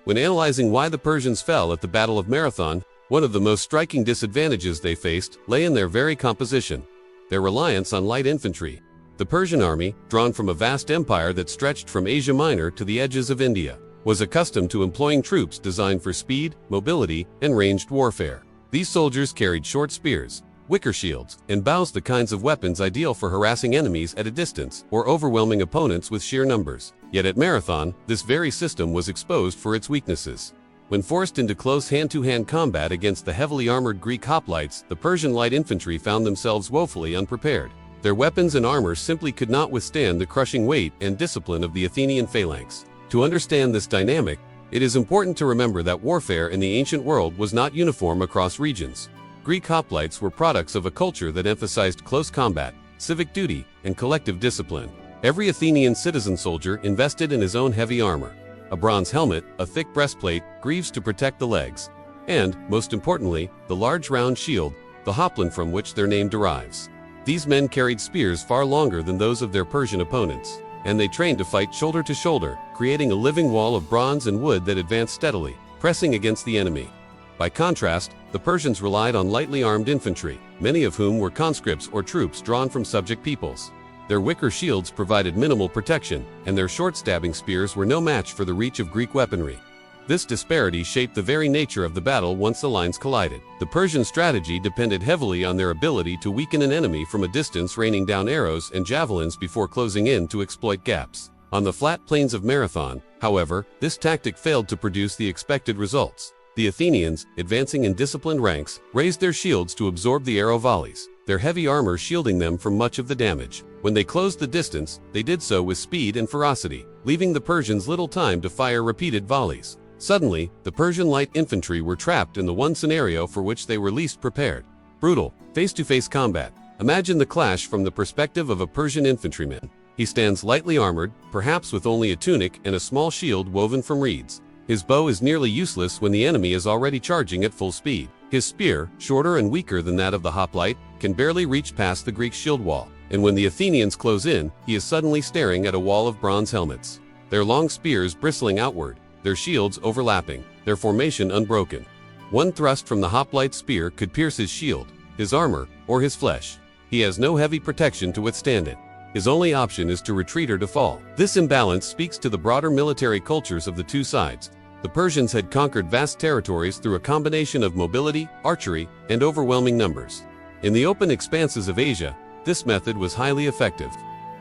When analyzing why the Persians fell at the Battle of Marathon, one of the most striking disadvantages they faced lay in their very composition, their reliance on light infantry. The Persian army, drawn from a vast empire that stretched from Asia Minor to the edges of India, was accustomed to employing troops designed for speed, mobility, and ranged warfare. These soldiers carried short spears, wicker shields, and bows, the kinds of weapons ideal for harassing enemies at a distance or overwhelming opponents with sheer numbers. Yet at Marathon, this very system was exposed for its weaknesses. When forced into close hand-to-hand combat against the heavily armored Greek hoplites, the Persian light infantry found themselves woefully unprepared. Their weapons and armor simply could not withstand the crushing weight and discipline of the Athenian phalanx. To understand this dynamic, it is important to remember that warfare in the ancient world was not uniform across regions. Greek hoplites were products of a culture that emphasized close combat, civic duty, and collective discipline. Every Athenian citizen soldier invested in his own heavy armor, a bronze helmet, a thick breastplate, greaves to protect the legs, and, most importantly, the large round shield, the hoplon from which their name derives. These men carried spears far longer than those of their Persian opponents, and they trained to fight shoulder to shoulder, creating a living wall of bronze and wood that advanced steadily, pressing against the enemy. By contrast, the Persians relied on lightly armed infantry, many of whom were conscripts or troops drawn from subject peoples. Their wicker shields provided minimal protection, and their short stabbing spears were no match for the reach of Greek weaponry. This disparity shaped the very nature of the battle once the lines collided. The Persian strategy depended heavily on their ability to weaken an enemy from a distance, raining down arrows and javelins before closing in to exploit gaps. On the flat plains of Marathon, however, this tactic failed to produce the expected results. The Athenians, advancing in disciplined ranks, raised their shields to absorb the arrow volleys, their heavy armor shielding them from much of the damage. When they closed the distance, they did so with speed and ferocity, leaving the Persians little time to fire repeated volleys. Suddenly, the Persian light infantry were trapped in the one scenario for which they were least prepared: brutal, face-to-face combat. Imagine the clash from the perspective of a Persian infantryman. He stands lightly armored, perhaps with only a tunic and a small shield woven from reeds. His bow is nearly useless when the enemy is already charging at full speed. His spear, shorter and weaker than that of the hoplite, can barely reach past the Greek shield wall. And when the Athenians close in, he is suddenly staring at a wall of bronze helmets, their long spears bristling outward, their shields overlapping, their formation unbroken. One thrust from the hoplite's spear could pierce his shield, his armor, or his flesh. He has no heavy protection to withstand it. His only option is to retreat or to fall. This imbalance speaks to the broader military cultures of the two sides. The Persians had conquered vast territories through a combination of mobility, archery, and overwhelming numbers. In the open expanses of Asia, this method was highly effective.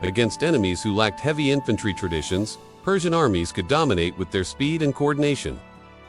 Against enemies who lacked heavy infantry traditions, Persian armies could dominate with their speed and coordination.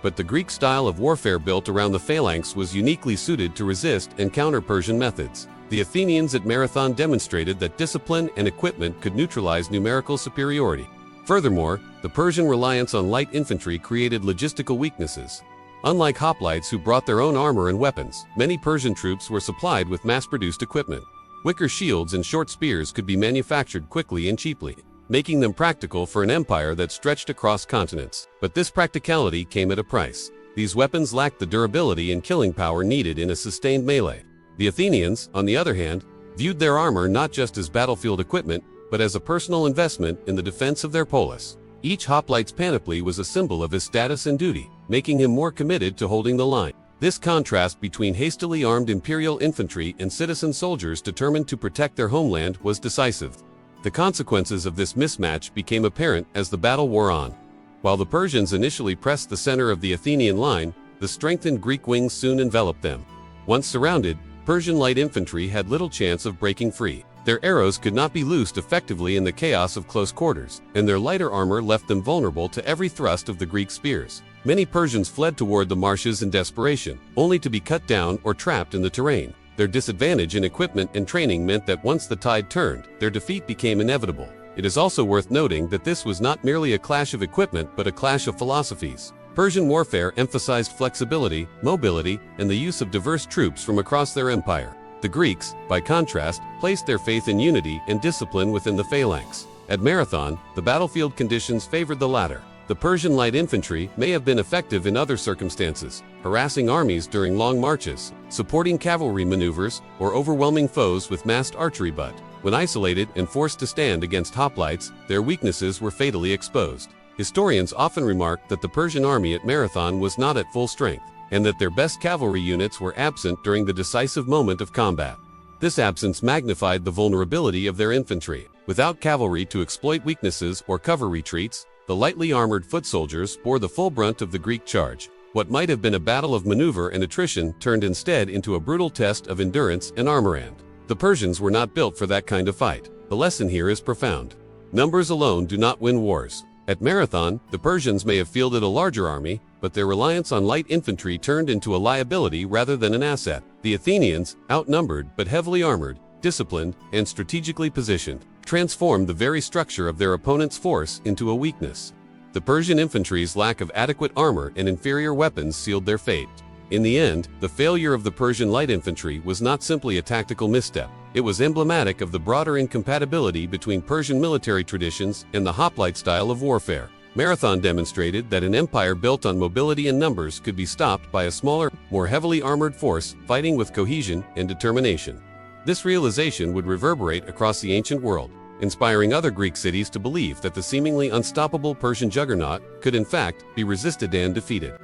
But the Greek style of warfare built around the phalanx was uniquely suited to resist and counter Persian methods. The Athenians at Marathon demonstrated that discipline and equipment could neutralize numerical superiority. Furthermore, the Persian reliance on light infantry created logistical weaknesses. Unlike hoplites who brought their own armor and weapons, many Persian troops were supplied with mass-produced equipment. Wicker shields and short spears could be manufactured quickly and cheaply, making them practical for an empire that stretched across continents. But this practicality came at a price. These weapons lacked the durability and killing power needed in a sustained melee. The Athenians, on the other hand, viewed their armor not just as battlefield equipment, but as a personal investment in the defense of their polis. Each hoplite's panoply was a symbol of his status and duty, making him more committed to holding the line. This contrast between hastily armed imperial infantry and citizen soldiers determined to protect their homeland was decisive. The consequences of this mismatch became apparent as the battle wore on. While the Persians initially pressed the center of the Athenian line, the strengthened Greek wings soon enveloped them. Once surrounded, Persian light infantry had little chance of breaking free. Their arrows could not be loosed effectively in the chaos of close quarters, and their lighter armor left them vulnerable to every thrust of the Greek spears. Many Persians fled toward the marshes in desperation, only to be cut down or trapped in the terrain. Their disadvantage in equipment and training meant that once the tide turned, their defeat became inevitable. It is also worth noting that this was not merely a clash of equipment but a clash of philosophies. Persian warfare emphasized flexibility, mobility, and the use of diverse troops from across their empire. The Greeks, by contrast, placed their faith in unity and discipline within the phalanx. At Marathon, the battlefield conditions favored the latter. The Persian light infantry may have been effective in other circumstances, harassing armies during long marches, supporting cavalry maneuvers, or overwhelming foes with massed archery, but when isolated and forced to stand against hoplites, their weaknesses were fatally exposed. Historians often remark that the Persian army at Marathon was not at full strength, and that their best cavalry units were absent during the decisive moment of combat. This absence magnified the vulnerability of their infantry. Without cavalry to exploit weaknesses or cover retreats, the lightly armored foot soldiers bore the full brunt of the Greek charge. What might have been a battle of maneuver and attrition turned instead into a brutal test of endurance and armor. And the Persians were not built for that kind of fight. The lesson here is profound. Numbers alone do not win wars. At Marathon, the Persians may have fielded a larger army, but their reliance on light infantry turned into a liability rather than an asset. The Athenians, outnumbered but heavily armored, disciplined, and strategically positioned, transformed the very structure of their opponent's force into a weakness. The Persian infantry's lack of adequate armor and inferior weapons sealed their fate. In the end, the failure of the Persian light infantry was not simply a tactical misstep. It was emblematic of the broader incompatibility between Persian military traditions and the hoplite style of warfare. Marathon demonstrated that an empire built on mobility and numbers could be stopped by a smaller, more heavily armored force fighting with cohesion and determination. This realization would reverberate across the ancient world, inspiring other Greek cities to believe that the seemingly unstoppable Persian juggernaut could in fact be resisted and defeated.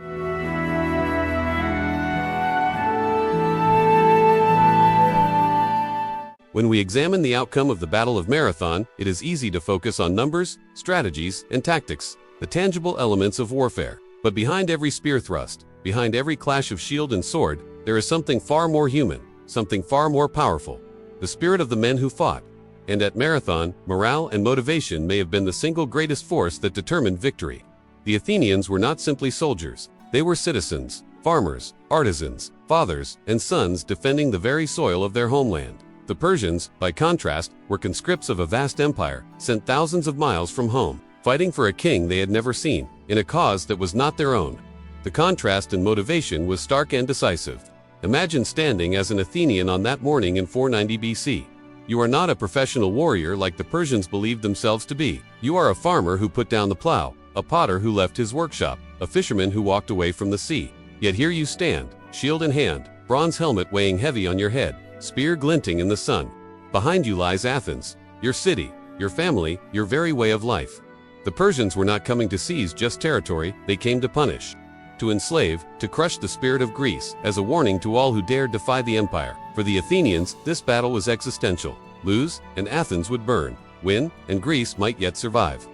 When we examine the outcome of the Battle of Marathon, it is easy to focus on numbers, strategies, and tactics, the tangible elements of warfare. But behind every spear thrust, behind every clash of shield and sword, there is something far more human, something far more powerful. The spirit of the men who fought. And at Marathon, morale and motivation may have been the single greatest force that determined victory. The Athenians were not simply soldiers. They were citizens, farmers, artisans, fathers, and sons defending the very soil of their homeland. The Persians, by contrast, were conscripts of a vast empire, sent thousands of miles from home, fighting for a king they had never seen, in a cause that was not their own. The contrast in motivation was stark and decisive. Imagine standing as an Athenian on that morning in 490 BC. You are not a professional warrior like the Persians believed themselves to be. You are a farmer who put down the plow, a potter who left his workshop, a fisherman who walked away from the sea. Yet here you stand, shield in hand, bronze helmet weighing heavy on your head, spear glinting in the sun. Behind you lies Athens, your city, your family, your very way of life. The Persians were not coming to seize just territory, they came to punish, to enslave, to crush the spirit of Greece, as a warning to all who dared defy the empire. For the Athenians, this battle was existential. Lose, and Athens would burn. Win, and Greece might yet survive.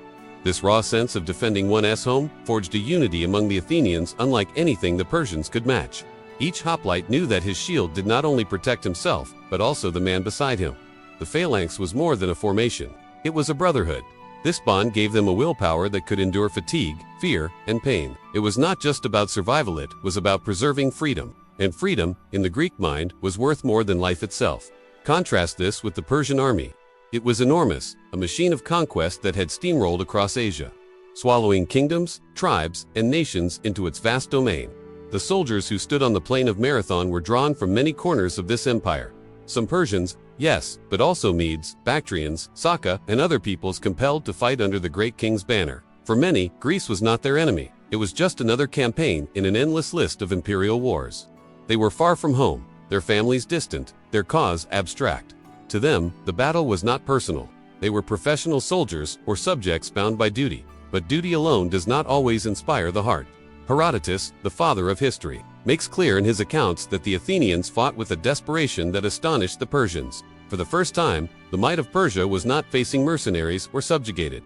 This raw sense of defending one's home forged a unity among the Athenians unlike anything the Persians could match. Each hoplite knew that his shield did not only protect himself, but also the man beside him. The phalanx was more than a formation. It was a brotherhood. This bond gave them a willpower that could endure fatigue, fear, and pain. It was not just about survival, it was about preserving freedom. And freedom, in the Greek mind, was worth more than life itself. Contrast this with the Persian army. It was enormous, a machine of conquest that had steamrolled across Asia, swallowing kingdoms, tribes, and nations into its vast domain. The soldiers who stood on the plain of Marathon were drawn from many corners of this empire. Some Persians, yes, but also Medes, Bactrians, Saka, and other peoples compelled to fight under the great king's banner. For many, Greece was not their enemy. It was just another campaign in an endless list of imperial wars. They were far from home, their families distant, their cause abstract. To them, the battle was not personal. They were professional soldiers or subjects bound by duty. But duty alone does not always inspire the heart. Herodotus, the father of history, makes clear in his accounts that the Athenians fought with a desperation that astonished the Persians. For the first time, the might of Persia was not facing mercenaries or subjugated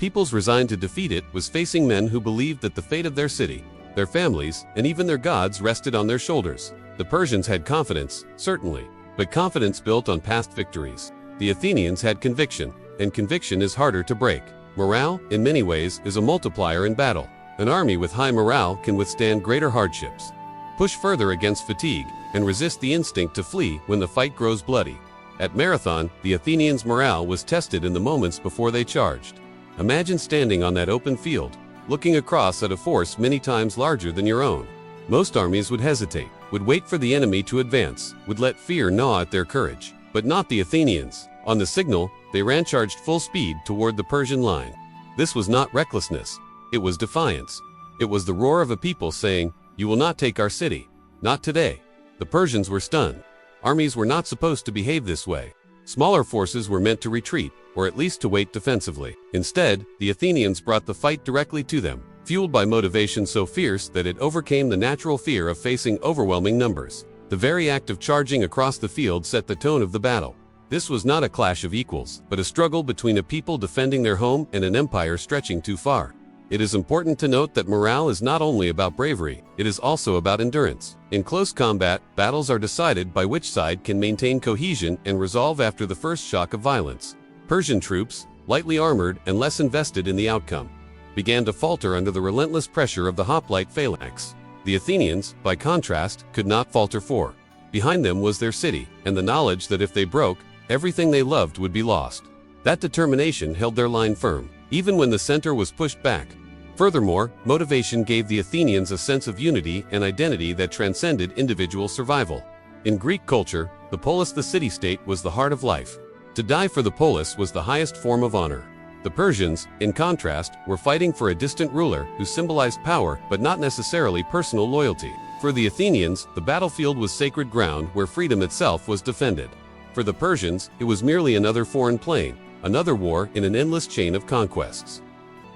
peoples resigned to defeat. It was facing men who believed that the fate of their city, their families, and even their gods rested on their shoulders. The Persians had confidence, certainly, but confidence built on past victories. The Athenians had conviction, and conviction is harder to break. Morale, in many ways, is a multiplier in battle. An army with high morale can withstand greater hardships, push further against fatigue, and resist the instinct to flee when the fight grows bloody. At Marathon, the Athenians' morale was tested in the moments before they charged. Imagine standing on that open field, looking across at a force many times larger than your own. Most armies would hesitate, would wait for the enemy to advance, would let fear gnaw at their courage. But not the Athenians. On the signal, they ran charged full speed toward the Persian line. This was not recklessness. It was defiance. It was the roar of a people saying, "You will not take our city. Not today." The Persians were stunned. Armies were not supposed to behave this way. Smaller forces were meant to retreat, or at least to wait defensively. Instead, the Athenians brought the fight directly to them, fueled by motivation so fierce that it overcame the natural fear of facing overwhelming numbers. The very act of charging across the field set the tone of the battle. This was not a clash of equals, but a struggle between a people defending their home and an empire stretching too far. It is important to note that morale is not only about bravery, it is also about endurance. In close combat, battles are decided by which side can maintain cohesion and resolve after the first shock of violence. Persian troops, lightly armored and less invested in the outcome, began to falter under the relentless pressure of the hoplite phalanx. The Athenians, by contrast, could not falter, for behind them was their city, and the knowledge that if they broke, everything they loved would be lost. That determination held their line firm, even when the center was pushed back. Furthermore, motivation gave the Athenians a sense of unity and identity that transcended individual survival. In Greek culture, the polis, the city-state, was the heart of life. To die for the polis was the highest form of honor. The Persians, in contrast, were fighting for a distant ruler who symbolized power but not necessarily personal loyalty. For the Athenians, the battlefield was sacred ground where freedom itself was defended. For the Persians, it was merely another foreign plain, another war in an endless chain of conquests.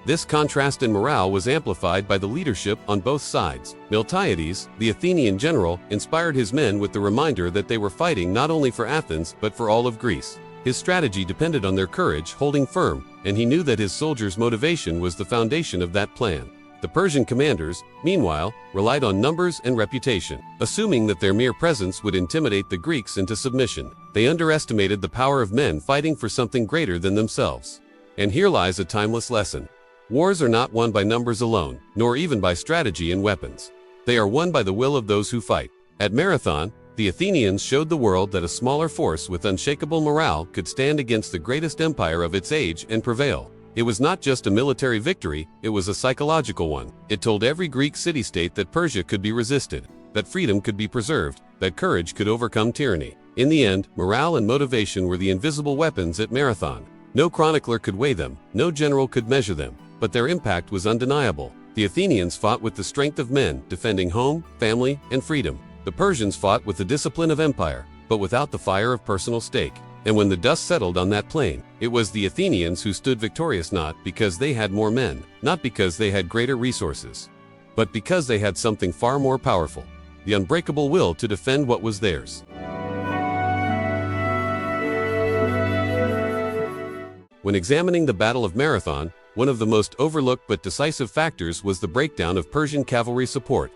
This contrast in morale was amplified by the leadership on both sides. Miltiades, the Athenian general, inspired his men with the reminder that they were fighting not only for Athens but for all of Greece. His strategy depended on their courage holding firm, and he knew that his soldiers' motivation was the foundation of that plan. The Persian commanders, meanwhile, relied on numbers and reputation. Assuming that their mere presence would intimidate the Greeks into submission, they underestimated the power of men fighting for something greater than themselves. And here lies a timeless lesson. Wars are not won by numbers alone, nor even by strategy and weapons. They are won by the will of those who fight. At Marathon, the Athenians showed the world that a smaller force with unshakable morale could stand against the greatest empire of its age and prevail. It was not just a military victory, it was a psychological one. It told every Greek city-state that Persia could be resisted, that freedom could be preserved, that courage could overcome tyranny. In the end, morale and motivation were the invisible weapons at Marathon. No chronicler could weigh them, no general could measure them, but their impact was undeniable. The Athenians fought with the strength of men, defending home, family, and freedom. The Persians fought with the discipline of empire, but without the fire of personal stake. And when the dust settled on that plain, it was the Athenians who stood victorious, not because they had more men, not because they had greater resources, but because they had something far more powerful: the unbreakable will to defend what was theirs. When examining the Battle of Marathon, one of the most overlooked but decisive factors was the breakdown of Persian cavalry support.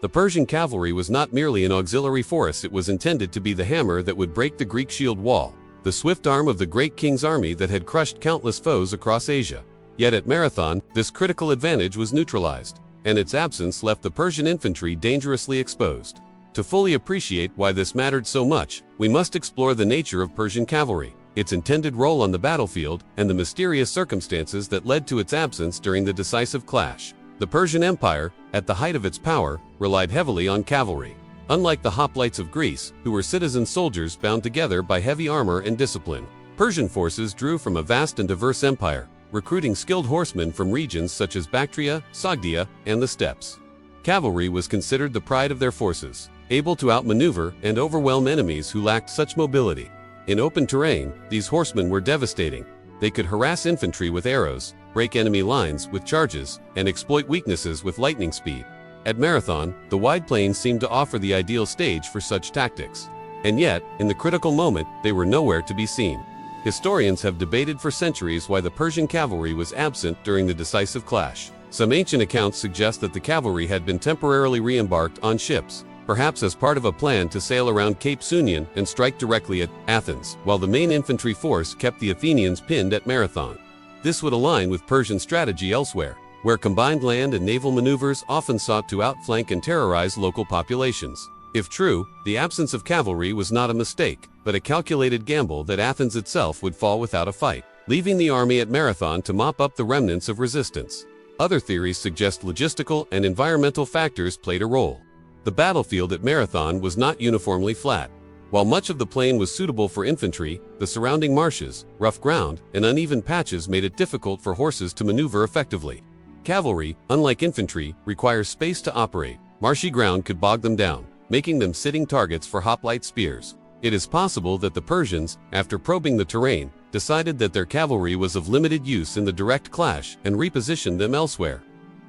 The Persian cavalry was not merely an auxiliary force, it was intended to be the hammer that would break the Greek shield wall, the swift arm of the great king's army that had crushed countless foes across Asia. Yet at Marathon, this critical advantage was neutralized, and its absence left the Persian infantry dangerously exposed. To fully appreciate why this mattered so much, we must explore the nature of Persian cavalry, its intended role on the battlefield, and the mysterious circumstances that led to its absence during the decisive clash. The Persian Empire, at the height of its power, relied heavily on cavalry. Unlike the hoplites of Greece, who were citizen soldiers bound together by heavy armor and discipline, Persian forces drew from a vast and diverse empire, recruiting skilled horsemen from regions such as Bactria, Sogdia, and the steppes. Cavalry was considered the pride of their forces, able to outmaneuver and overwhelm enemies who lacked such mobility. In open terrain, these horsemen were devastating. They could harass infantry with arrows, break enemy lines with charges, and exploit weaknesses with lightning speed. At Marathon, the wide plains seemed to offer the ideal stage for such tactics. And yet, in the critical moment, they were nowhere to be seen. Historians have debated for centuries why the Persian cavalry was absent during the decisive clash. Some ancient accounts suggest that the cavalry had been temporarily re-embarked on ships, perhaps as part of a plan to sail around Cape Sunion and strike directly at Athens, while the main infantry force kept the Athenians pinned at Marathon. This would align with Persian strategy elsewhere, where combined land and naval maneuvers often sought to outflank and terrorize local populations. If true, the absence of cavalry was not a mistake, but a calculated gamble that Athens itself would fall without a fight, leaving the army at Marathon to mop up the remnants of resistance. Other theories suggest logistical and environmental factors played a role. The battlefield at Marathon was not uniformly flat. While much of the plain was suitable for infantry, the surrounding marshes, rough ground, and uneven patches made it difficult for horses to maneuver effectively. Cavalry, unlike infantry, requires space to operate. Marshy ground could bog them down, making them sitting targets for hoplite spears. It is possible that the Persians, after probing the terrain, decided that their cavalry was of limited use in the direct clash and repositioned them elsewhere.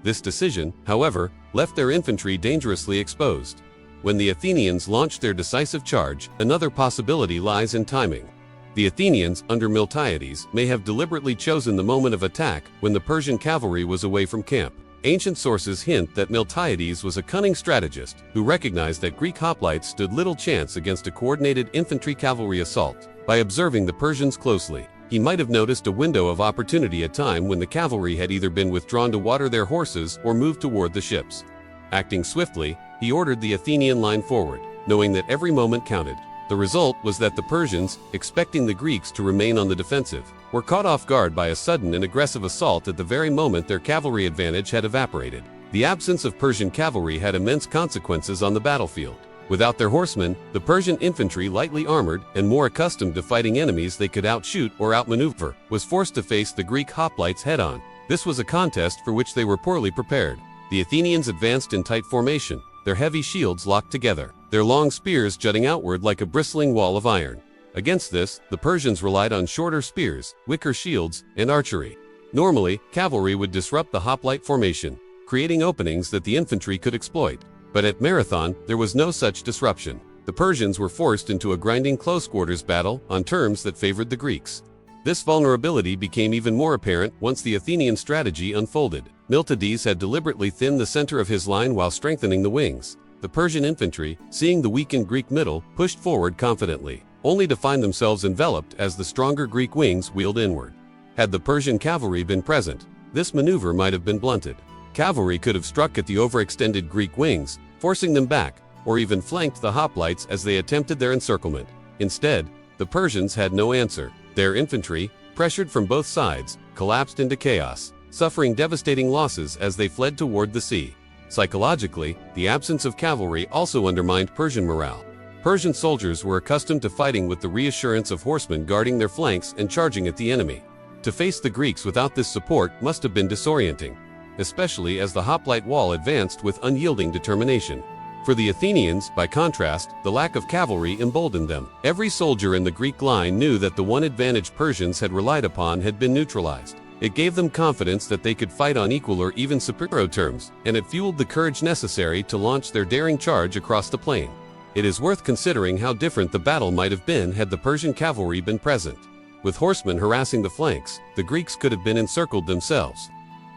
This decision, however, left their infantry dangerously exposed. When the Athenians launched their decisive charge, another possibility lies in timing. The Athenians, under Miltiades, may have deliberately chosen the moment of attack when the Persian cavalry was away from camp. Ancient sources hint that Miltiades was a cunning strategist who recognized that Greek hoplites stood little chance against a coordinated infantry-cavalry assault. By observing the Persians closely, he might have noticed a window of opportunity, a time when the cavalry had either been withdrawn to water their horses or moved toward the ships. Acting swiftly, he ordered the Athenian line forward, knowing that every moment counted. The result was that the Persians, expecting the Greeks to remain on the defensive, were caught off guard by a sudden and aggressive assault at the very moment their cavalry advantage had evaporated. The absence of Persian cavalry had immense consequences on the battlefield. Without their horsemen, the Persian infantry, lightly armored and more accustomed to fighting enemies they could outshoot or outmaneuver, was forced to face the Greek hoplites head-on. This was a contest for which they were poorly prepared. The Athenians advanced in tight formation, their heavy shields locked together, their long spears jutting outward like a bristling wall of iron. Against this, the Persians relied on shorter spears, wicker shields, and archery. Normally, cavalry would disrupt the hoplite formation, creating openings that the infantry could exploit. But at Marathon, there was no such disruption. The Persians were forced into a grinding close-quarters battle on terms that favored the Greeks. This vulnerability became even more apparent once the Athenian strategy unfolded. Miltiades had deliberately thinned the center of his line while strengthening the wings. The Persian infantry, seeing the weakened Greek middle, pushed forward confidently, only to find themselves enveloped as the stronger Greek wings wheeled inward. Had the Persian cavalry been present, this maneuver might have been blunted. Cavalry could have struck at the overextended Greek wings, forcing them back, or even flanked the hoplites as they attempted their encirclement. Instead, the Persians had no answer. Their infantry, pressured from both sides, collapsed into chaos, suffering devastating losses as they fled toward the sea. Psychologically, the absence of cavalry also undermined Persian morale. Persian soldiers were accustomed to fighting with the reassurance of horsemen guarding their flanks and charging at the enemy. To face the Greeks without this support must have been disorienting, especially as the hoplite wall advanced with unyielding determination. For the Athenians, by contrast, the lack of cavalry emboldened them. Every soldier in the Greek line knew that the one advantage Persians had relied upon had been neutralized. It gave them confidence that they could fight on equal or even superior terms, and it fueled the courage necessary to launch their daring charge across the plain. It is worth considering how different the battle might have been had the Persian cavalry been present. With horsemen harassing the flanks, the Greeks could have been encircled themselves.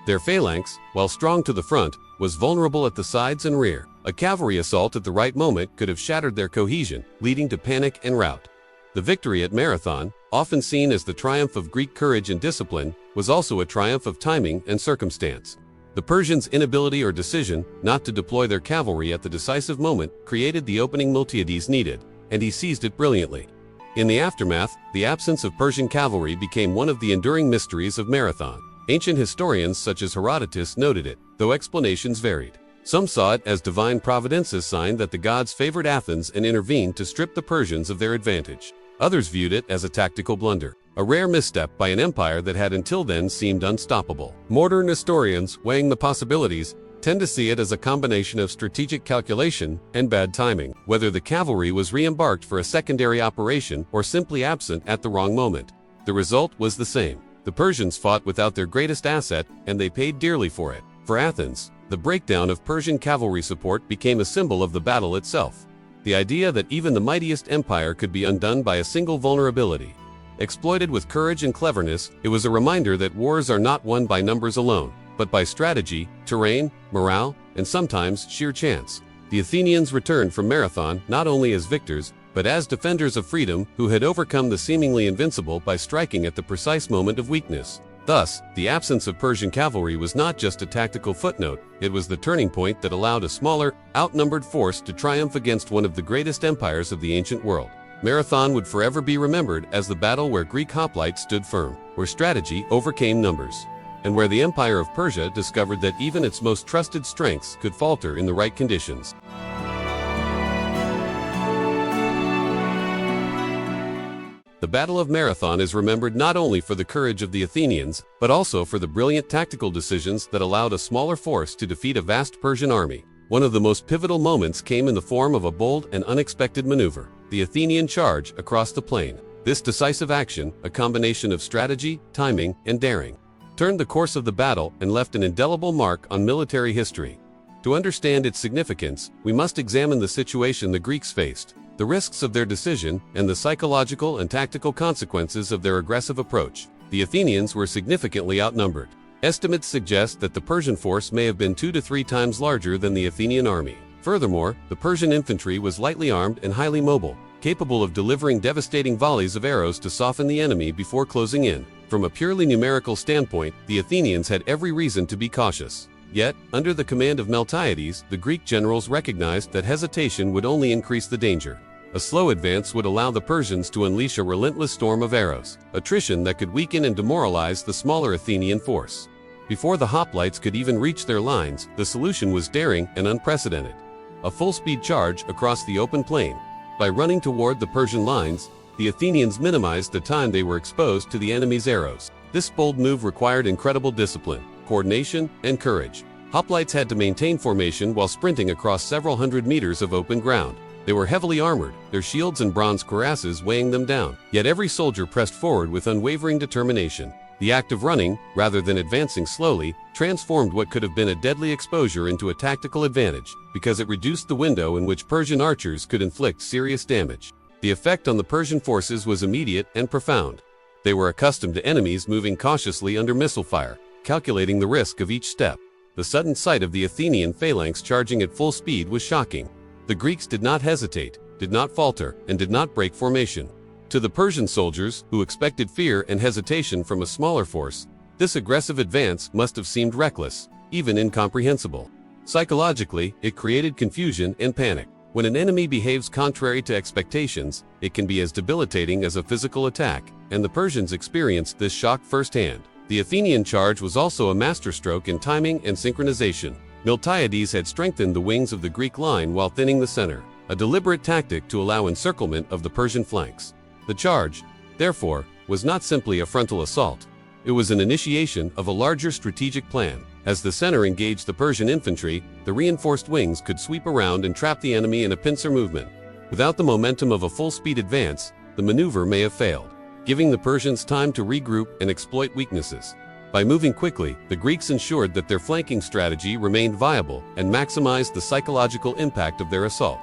Their phalanx, while strong to the front, was vulnerable at the sides and rear. A cavalry assault at the right moment could have shattered their cohesion, leading to panic and rout. The victory at Marathon, often seen as the triumph of Greek courage and discipline, was also a triumph of timing and circumstance. The Persians' inability or decision not to deploy their cavalry at the decisive moment created the opening Miltiades needed, and he seized it brilliantly. In the aftermath, the absence of Persian cavalry became one of the enduring mysteries of Marathon. Ancient historians such as Herodotus noted it, though explanations varied. Some saw it as divine providence's sign that the gods favored Athens and intervened to strip the Persians of their advantage. Others viewed it as a tactical blunder, a rare misstep by an empire that had until then seemed unstoppable. Modern historians, weighing the possibilities, tend to see it as a combination of strategic calculation and bad timing, whether the cavalry was re-embarked for a secondary operation or simply absent at the wrong moment. The result was the same. The Persians fought without their greatest asset, and they paid dearly for it. For Athens, the breakdown of Persian cavalry support became a symbol of the battle itself. The idea that even the mightiest empire could be undone by a single vulnerability. Exploited with courage and cleverness, it was a reminder that wars are not won by numbers alone, but by strategy, terrain, morale, and sometimes sheer chance. The Athenians returned from Marathon not only as victors, but as defenders of freedom who had overcome the seemingly invincible by striking at the precise moment of weakness. Thus, the absence of Persian cavalry was not just a tactical footnote, it was the turning point that allowed a smaller, outnumbered force to triumph against one of the greatest empires of the ancient world. Marathon would forever be remembered as the battle where Greek hoplites stood firm, where strategy overcame numbers, and where the Empire of Persia discovered that even its most trusted strengths could falter in the right conditions. The Battle of Marathon is remembered not only for the courage of the Athenians, but also for the brilliant tactical decisions that allowed a smaller force to defeat a vast Persian army. One of the most pivotal moments came in the form of a bold and unexpected maneuver, the Athenian charge across the plain. This decisive action, a combination of strategy, timing, and daring, turned the course of the battle and left an indelible mark on military history. To understand its significance, we must examine the situation the Greeks faced, the risks of their decision, and the psychological and tactical consequences of their aggressive approach. The Athenians were significantly outnumbered. Estimates suggest that the Persian force may have been 2 to 3 times larger than the Athenian army. Furthermore, the Persian infantry was lightly armed and highly mobile, capable of delivering devastating volleys of arrows to soften the enemy before closing in. From a purely numerical standpoint, the Athenians had every reason to be cautious. Yet, under the command of Miltiades, the Greek generals recognized that hesitation would only increase the danger. A slow advance would allow the Persians to unleash a relentless storm of arrows, attrition that could weaken and demoralize the smaller Athenian force. Before the hoplites could even reach their lines, the solution was daring and unprecedented. A full-speed charge across the open plain. By running toward the Persian lines, the Athenians minimized the time they were exposed to the enemy's arrows. This bold move required incredible discipline, coordination, and courage. Hoplites had to maintain formation while sprinting across several hundred meters of open ground. They were heavily armored, their shields and bronze cuirasses weighing them down. Yet every soldier pressed forward with unwavering determination. The act of running, rather than advancing slowly, transformed what could have been a deadly exposure into a tactical advantage, because it reduced the window in which Persian archers could inflict serious damage. The effect on the Persian forces was immediate and profound. They were accustomed to enemies moving cautiously under missile fire, calculating the risk of each step. The sudden sight of the Athenian phalanx charging at full speed was shocking. The Greeks did not hesitate, did not falter, and did not break formation. To the Persian soldiers, who expected fear and hesitation from a smaller force, this aggressive advance must have seemed reckless, even incomprehensible. Psychologically, it created confusion and panic. When an enemy behaves contrary to expectations, it can be as debilitating as a physical attack, and the Persians experienced this shock firsthand. The Athenian charge was also a masterstroke in timing and synchronization. Miltiades had strengthened the wings of the Greek line while thinning the center, a deliberate tactic to allow encirclement of the Persian flanks. The charge, therefore, was not simply a frontal assault. It was an initiation of a larger strategic plan. As the center engaged the Persian infantry, the reinforced wings could sweep around and trap the enemy in a pincer movement. Without the momentum of a full-speed advance, the maneuver may have failed, giving the Persians time to regroup and exploit weaknesses. By moving quickly, the Greeks ensured that their flanking strategy remained viable and maximized the psychological impact of their assault.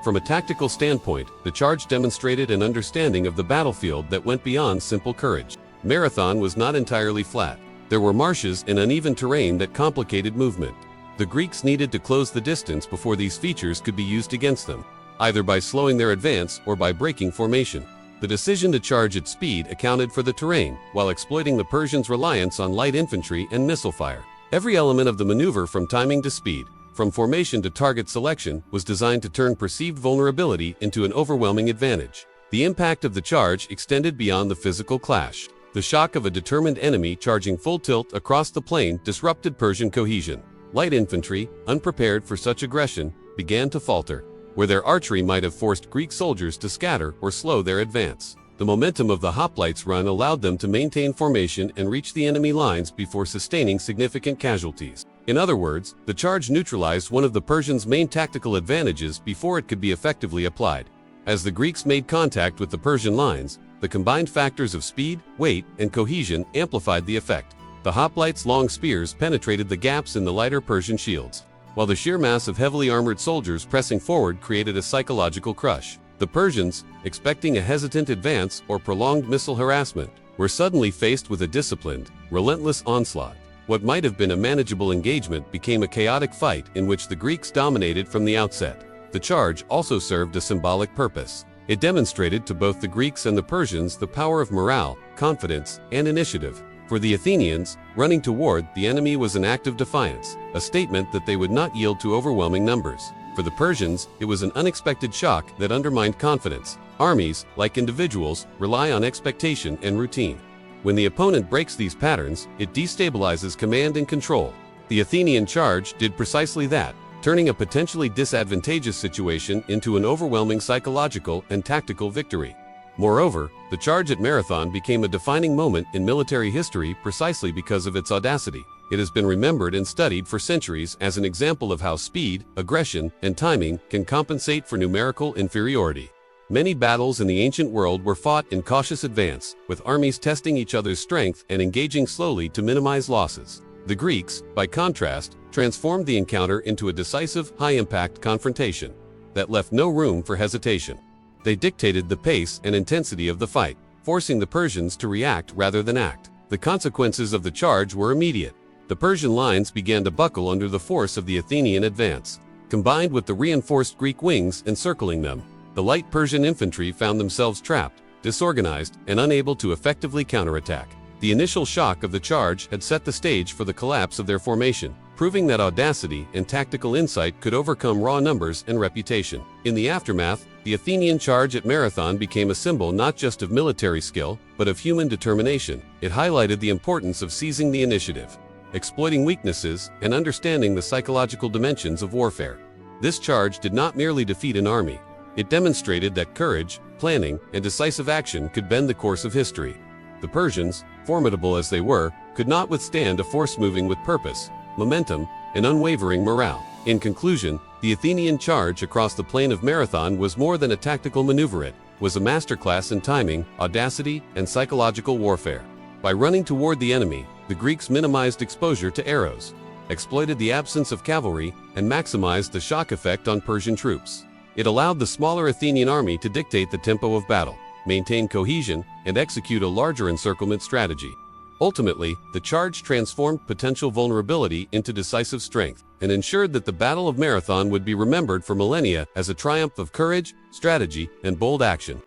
From a tactical standpoint, the charge demonstrated an understanding of the battlefield that went beyond simple courage. Marathon was not entirely flat. There were marshes and uneven terrain that complicated movement. The Greeks needed to close the distance before these features could be used against them, either by slowing their advance or by breaking formation. The decision to charge at speed accounted for the terrain, while exploiting the Persians' reliance on light infantry and missile fire. Every element of the maneuver, from timing to speed, from formation to target selection, was designed to turn perceived vulnerability into an overwhelming advantage. The impact of the charge extended beyond the physical clash. The shock of a determined enemy charging full tilt across the plain disrupted Persian cohesion. Light infantry, unprepared for such aggression, began to falter, where their archery might have forced Greek soldiers to scatter or slow their advance. The momentum of the hoplites' run allowed them to maintain formation and reach the enemy lines before sustaining significant casualties. In other words, the charge neutralized one of the Persians' main tactical advantages before it could be effectively applied. As the Greeks made contact with the Persian lines, the combined factors of speed, weight, and cohesion amplified the effect. The hoplites' long spears penetrated the gaps in the lighter Persian shields, while the sheer mass of heavily armored soldiers pressing forward created a psychological crush. The Persians, expecting a hesitant advance or prolonged missile harassment, were suddenly faced with a disciplined, relentless onslaught. What might have been a manageable engagement became a chaotic fight in which the Greeks dominated from the outset. The charge also served a symbolic purpose. It demonstrated to both the Greeks and the Persians the power of morale, confidence, and initiative. For the Athenians, running toward the enemy was an act of defiance, a statement that they would not yield to overwhelming numbers. For the Persians, it was an unexpected shock that undermined confidence. Armies, like individuals, rely on expectation and routine. When the opponent breaks these patterns, it destabilizes command and control. The Athenian charge did precisely that, turning a potentially disadvantageous situation into an overwhelming psychological and tactical victory. Moreover, the charge at Marathon became a defining moment in military history precisely because of its audacity. It has been remembered and studied for centuries as an example of how speed, aggression, and timing can compensate for numerical inferiority. Many battles in the ancient world were fought in cautious advance, with armies testing each other's strength and engaging slowly to minimize losses. The Greeks, by contrast, transformed the encounter into a decisive, high-impact confrontation that left no room for hesitation. They dictated the pace and intensity of the fight, forcing the Persians to react rather than act. The consequences of the charge were immediate. The Persian lines began to buckle under the force of the Athenian advance. Combined with the reinforced Greek wings encircling them, the light Persian infantry found themselves trapped, disorganized, and unable to effectively counterattack. The initial shock of the charge had set the stage for the collapse of their formation, proving that audacity and tactical insight could overcome raw numbers and reputation. In the aftermath, the Athenian charge at Marathon became a symbol not just of military skill, but of human determination. It highlighted the importance of seizing the initiative, exploiting weaknesses, and understanding the psychological dimensions of warfare. This charge did not merely defeat an army. It demonstrated that courage, planning, and decisive action could bend the course of history. The Persians, formidable as they were, could not withstand a force moving with purpose, momentum, and unwavering morale. In conclusion, the Athenian charge across the plain of Marathon was more than a tactical maneuver. It was a masterclass in timing, audacity, and psychological warfare. By running toward the enemy, the Greeks minimized exposure to arrows, exploited the absence of cavalry, and maximized the shock effect on Persian troops. It allowed the smaller Athenian army to dictate the tempo of battle, maintain cohesion, and execute a larger encirclement strategy. Ultimately, the charge transformed potential vulnerability into decisive strength and ensured that the Battle of Marathon would be remembered for millennia as a triumph of courage, strategy, and bold action.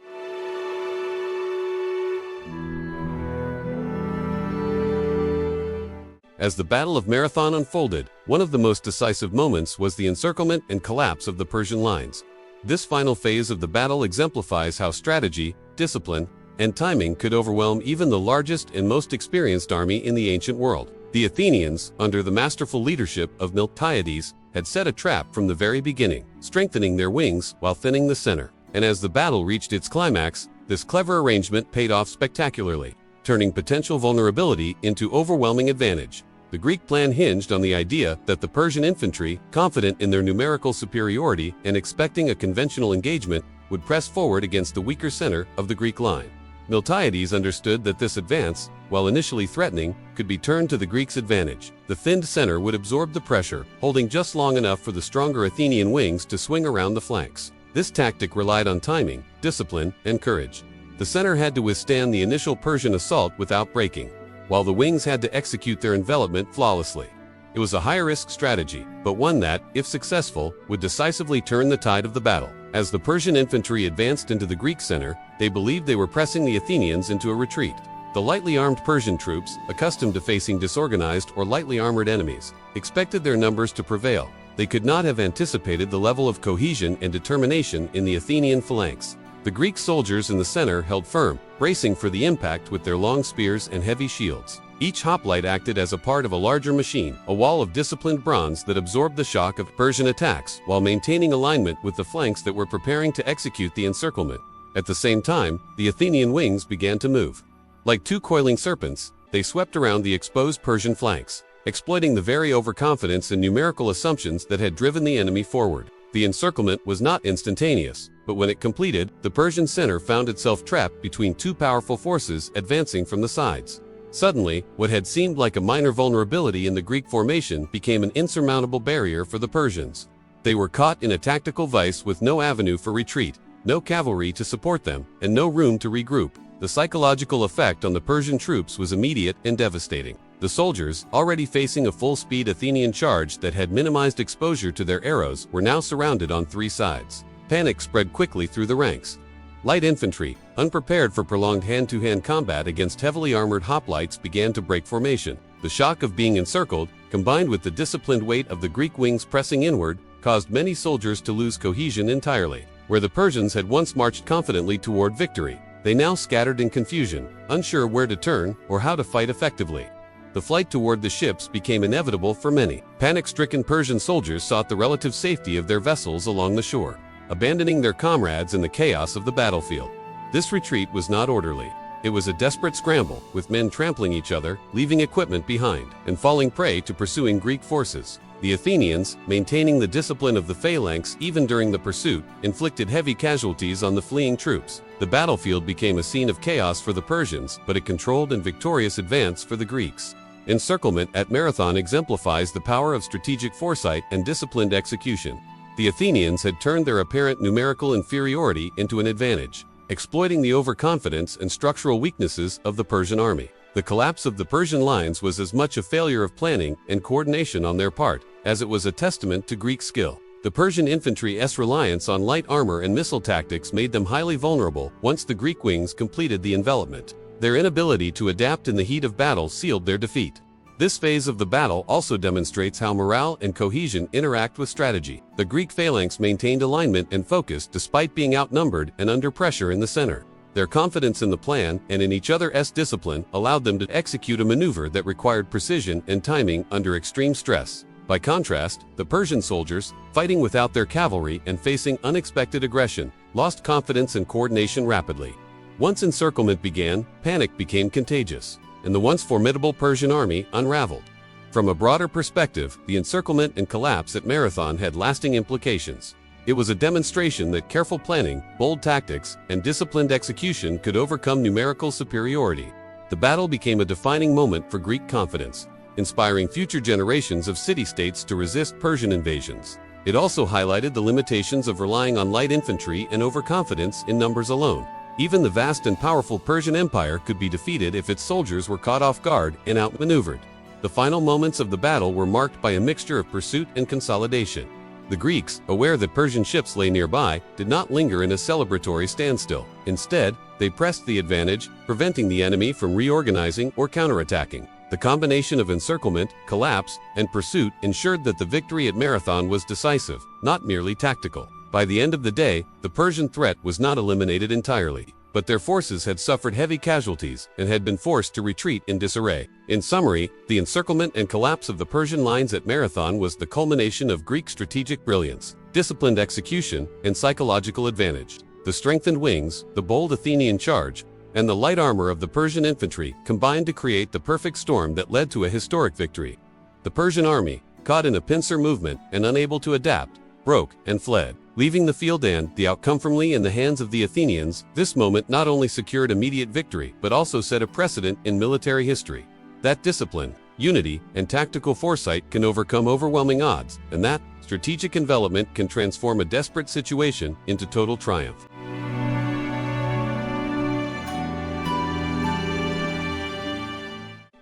As the Battle of Marathon unfolded, one of the most decisive moments was the encirclement and collapse of the Persian lines. This final phase of the battle exemplifies how strategy, discipline, and timing could overwhelm even the largest and most experienced army in the ancient world. The Athenians, under the masterful leadership of Miltiades, had set a trap from the very beginning, strengthening their wings while thinning the center. And as the battle reached its climax, this clever arrangement paid off spectacularly, turning potential vulnerability into overwhelming advantage. The Greek plan hinged on the idea that the Persian infantry, confident in their numerical superiority and expecting a conventional engagement, would press forward against the weaker center of the Greek line. Miltiades understood that this advance, while initially threatening, could be turned to the Greeks' advantage. The thinned center would absorb the pressure, holding just long enough for the stronger Athenian wings to swing around the flanks. This tactic relied on timing, discipline, and courage. The center had to withstand the initial Persian assault without breaking, while the wings had to execute their envelopment flawlessly. It was a high-risk strategy, but one that, if successful, would decisively turn the tide of the battle. As the Persian infantry advanced into the Greek center, they believed they were pressing the Athenians into a retreat. The lightly armed Persian troops, accustomed to facing disorganized or lightly armored enemies, expected their numbers to prevail. They could not have anticipated the level of cohesion and determination in the Athenian phalanx. The Greek soldiers in the center held firm, bracing for the impact with their long spears and heavy shields. Each hoplite acted as a part of a larger machine, a wall of disciplined bronze that absorbed the shock of Persian attacks while maintaining alignment with the flanks that were preparing to execute the encirclement. At the same time, the Athenian wings began to move. Like two coiling serpents, they swept around the exposed Persian flanks, exploiting the very overconfidence and numerical assumptions that had driven the enemy forward. The encirclement was not instantaneous, but when it completed, the Persian center found itself trapped between two powerful forces advancing from the sides. Suddenly, what had seemed like a minor vulnerability in the Greek formation became an insurmountable barrier for the Persians. They were caught in a tactical vice with no avenue for retreat, no cavalry to support them, and no room to regroup. The psychological effect on the Persian troops was immediate and devastating. The soldiers, already facing a full-speed Athenian charge that had minimized exposure to their arrows, were now surrounded on three sides. Panic spread quickly through the ranks. Light infantry, unprepared for prolonged hand-to-hand combat against heavily armored hoplites, began to break formation. The shock of being encircled, combined with the disciplined weight of the Greek wings pressing inward, caused many soldiers to lose cohesion entirely. Where the Persians had once marched confidently toward victory, they now scattered in confusion, unsure where to turn or how to fight effectively. The flight toward the ships became inevitable for many. Panic-stricken Persian soldiers sought the relative safety of their vessels along the shore, abandoning their comrades in the chaos of the battlefield. This retreat was not orderly. It was a desperate scramble, with men trampling each other, leaving equipment behind, and falling prey to pursuing Greek forces. The Athenians, maintaining the discipline of the phalanx even during the pursuit, inflicted heavy casualties on the fleeing troops. The battlefield became a scene of chaos for the Persians, but a controlled and victorious advance for the Greeks. Encirclement at Marathon exemplifies the power of strategic foresight and disciplined execution. The Athenians had turned their apparent numerical inferiority into an advantage, exploiting the overconfidence and structural weaknesses of the Persian army. The collapse of the Persian lines was as much a failure of planning and coordination on their part as it was a testament to Greek skill. The Persian infantry's reliance on light armor and missile tactics made them highly vulnerable once the Greek wings completed the envelopment. Their inability to adapt in the heat of battle sealed their defeat. This phase of the battle also demonstrates how morale and cohesion interact with strategy. The Greek phalanx maintained alignment and focus despite being outnumbered and under pressure in the center. Their confidence in the plan and in each other's discipline allowed them to execute a maneuver that required precision and timing under extreme stress. By contrast, the Persian soldiers, fighting without their cavalry and facing unexpected aggression, lost confidence and coordination rapidly. Once encirclement began, panic became contagious, and the once formidable Persian army unraveled. From a broader perspective, the encirclement and collapse at Marathon had lasting implications. It was a demonstration that careful planning, bold tactics, and disciplined execution could overcome numerical superiority. The battle became a defining moment for Greek confidence, inspiring future generations of city-states to resist Persian invasions. It also highlighted the limitations of relying on light infantry and overconfidence in numbers alone. Even the vast and powerful Persian Empire could be defeated if its soldiers were caught off guard and outmaneuvered. The final moments of the battle were marked by a mixture of pursuit and consolidation. The Greeks, aware that Persian ships lay nearby, did not linger in a celebratory standstill. Instead, they pressed the advantage, preventing the enemy from reorganizing or counterattacking. The combination of encirclement, collapse, and pursuit ensured that the victory at Marathon was decisive, not merely tactical. By the end of the day, the Persian threat was not eliminated entirely, but their forces had suffered heavy casualties and had been forced to retreat in disarray. In summary, the encirclement and collapse of the Persian lines at Marathon was the culmination of Greek strategic brilliance, disciplined execution, and psychological advantage. The strengthened wings, the bold Athenian charge, and the light armor of the Persian infantry combined to create the perfect storm that led to a historic victory. The Persian army, caught in a pincer movement and unable to adapt, broke and fled, leaving the field and the outcome firmly in the hands of the Athenians. This moment not only secured immediate victory but also set a precedent in military history. That discipline, unity, and tactical foresight can overcome overwhelming odds, and that strategic envelopment can transform a desperate situation into total triumph.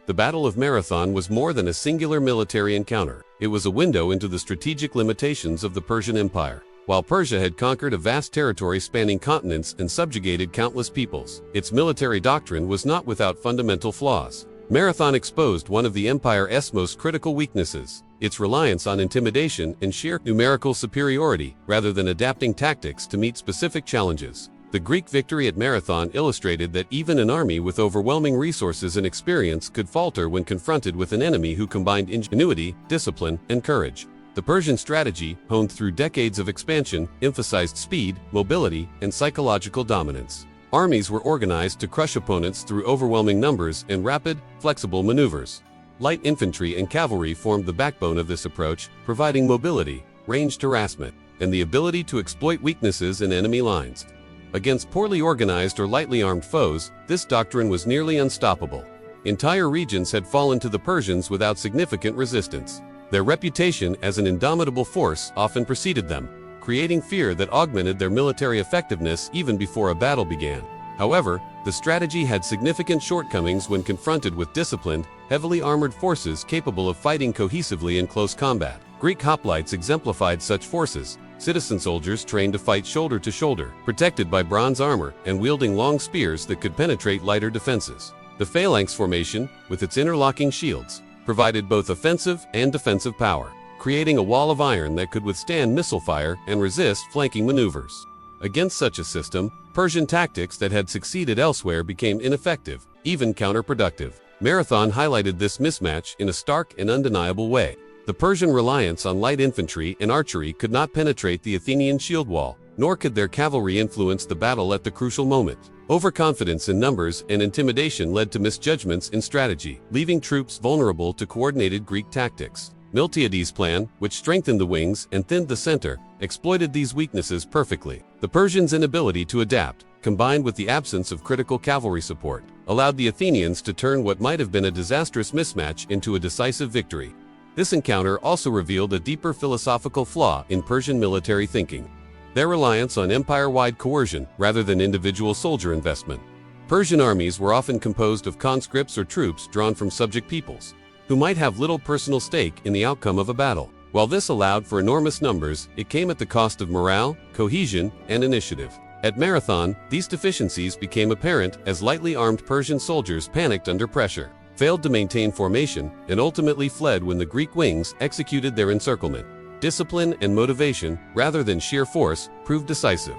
The Battle of Marathon was more than a singular military encounter. It was a window into the strategic limitations of the Persian Empire. While Persia had conquered a vast territory spanning continents and subjugated countless peoples, its military doctrine was not without fundamental flaws. Marathon exposed one of the empire's most critical weaknesses: its reliance on intimidation and sheer numerical superiority, rather than adapting tactics to meet specific challenges. The Greek victory at Marathon illustrated that even an army with overwhelming resources and experience could falter when confronted with an enemy who combined ingenuity, discipline, and courage. The Persian strategy, honed through decades of expansion, emphasized speed, mobility, and psychological dominance. Armies were organized to crush opponents through overwhelming numbers and rapid, flexible maneuvers. Light infantry and cavalry formed the backbone of this approach, providing mobility, ranged harassment, and the ability to exploit weaknesses in enemy lines. Against poorly organized or lightly armed foes, this doctrine was nearly unstoppable. Entire regions had fallen to the Persians without significant resistance. Their reputation as an indomitable force often preceded them, creating fear that augmented their military effectiveness even before a battle began. However, the strategy had significant shortcomings when confronted with disciplined, heavily armored forces capable of fighting cohesively in close combat. Greek hoplites exemplified such forces, citizen soldiers trained to fight shoulder to shoulder, protected by bronze armor and wielding long spears that could penetrate lighter defenses. The phalanx formation, with its interlocking shields, provided both offensive and defensive power, creating a wall of iron that could withstand missile fire and resist flanking maneuvers. Against such a system, Persian tactics that had succeeded elsewhere became ineffective, even counterproductive. Marathon highlighted this mismatch in a stark and undeniable way. The Persian reliance on light infantry and archery could not penetrate the Athenian shield wall, nor could their cavalry influence the battle at the crucial moment. Overconfidence in numbers and intimidation led to misjudgments in strategy, leaving troops vulnerable to coordinated Greek tactics. Miltiades' plan, which strengthened the wings and thinned the center, exploited these weaknesses perfectly. The Persians' inability to adapt, combined with the absence of critical cavalry support, allowed the Athenians to turn what might have been a disastrous mismatch into a decisive victory. This encounter also revealed a deeper philosophical flaw in Persian military thinking: their reliance on empire-wide coercion rather than individual soldier investment. Persian armies were often composed of conscripts or troops drawn from subject peoples, who might have little personal stake in the outcome of a battle. While this allowed for enormous numbers, it came at the cost of morale, cohesion, and initiative. At Marathon, these deficiencies became apparent as lightly armed Persian soldiers panicked under pressure, failed to maintain formation, and ultimately fled when the Greek wings executed their encirclement. Discipline and motivation, rather than sheer force, proved decisive.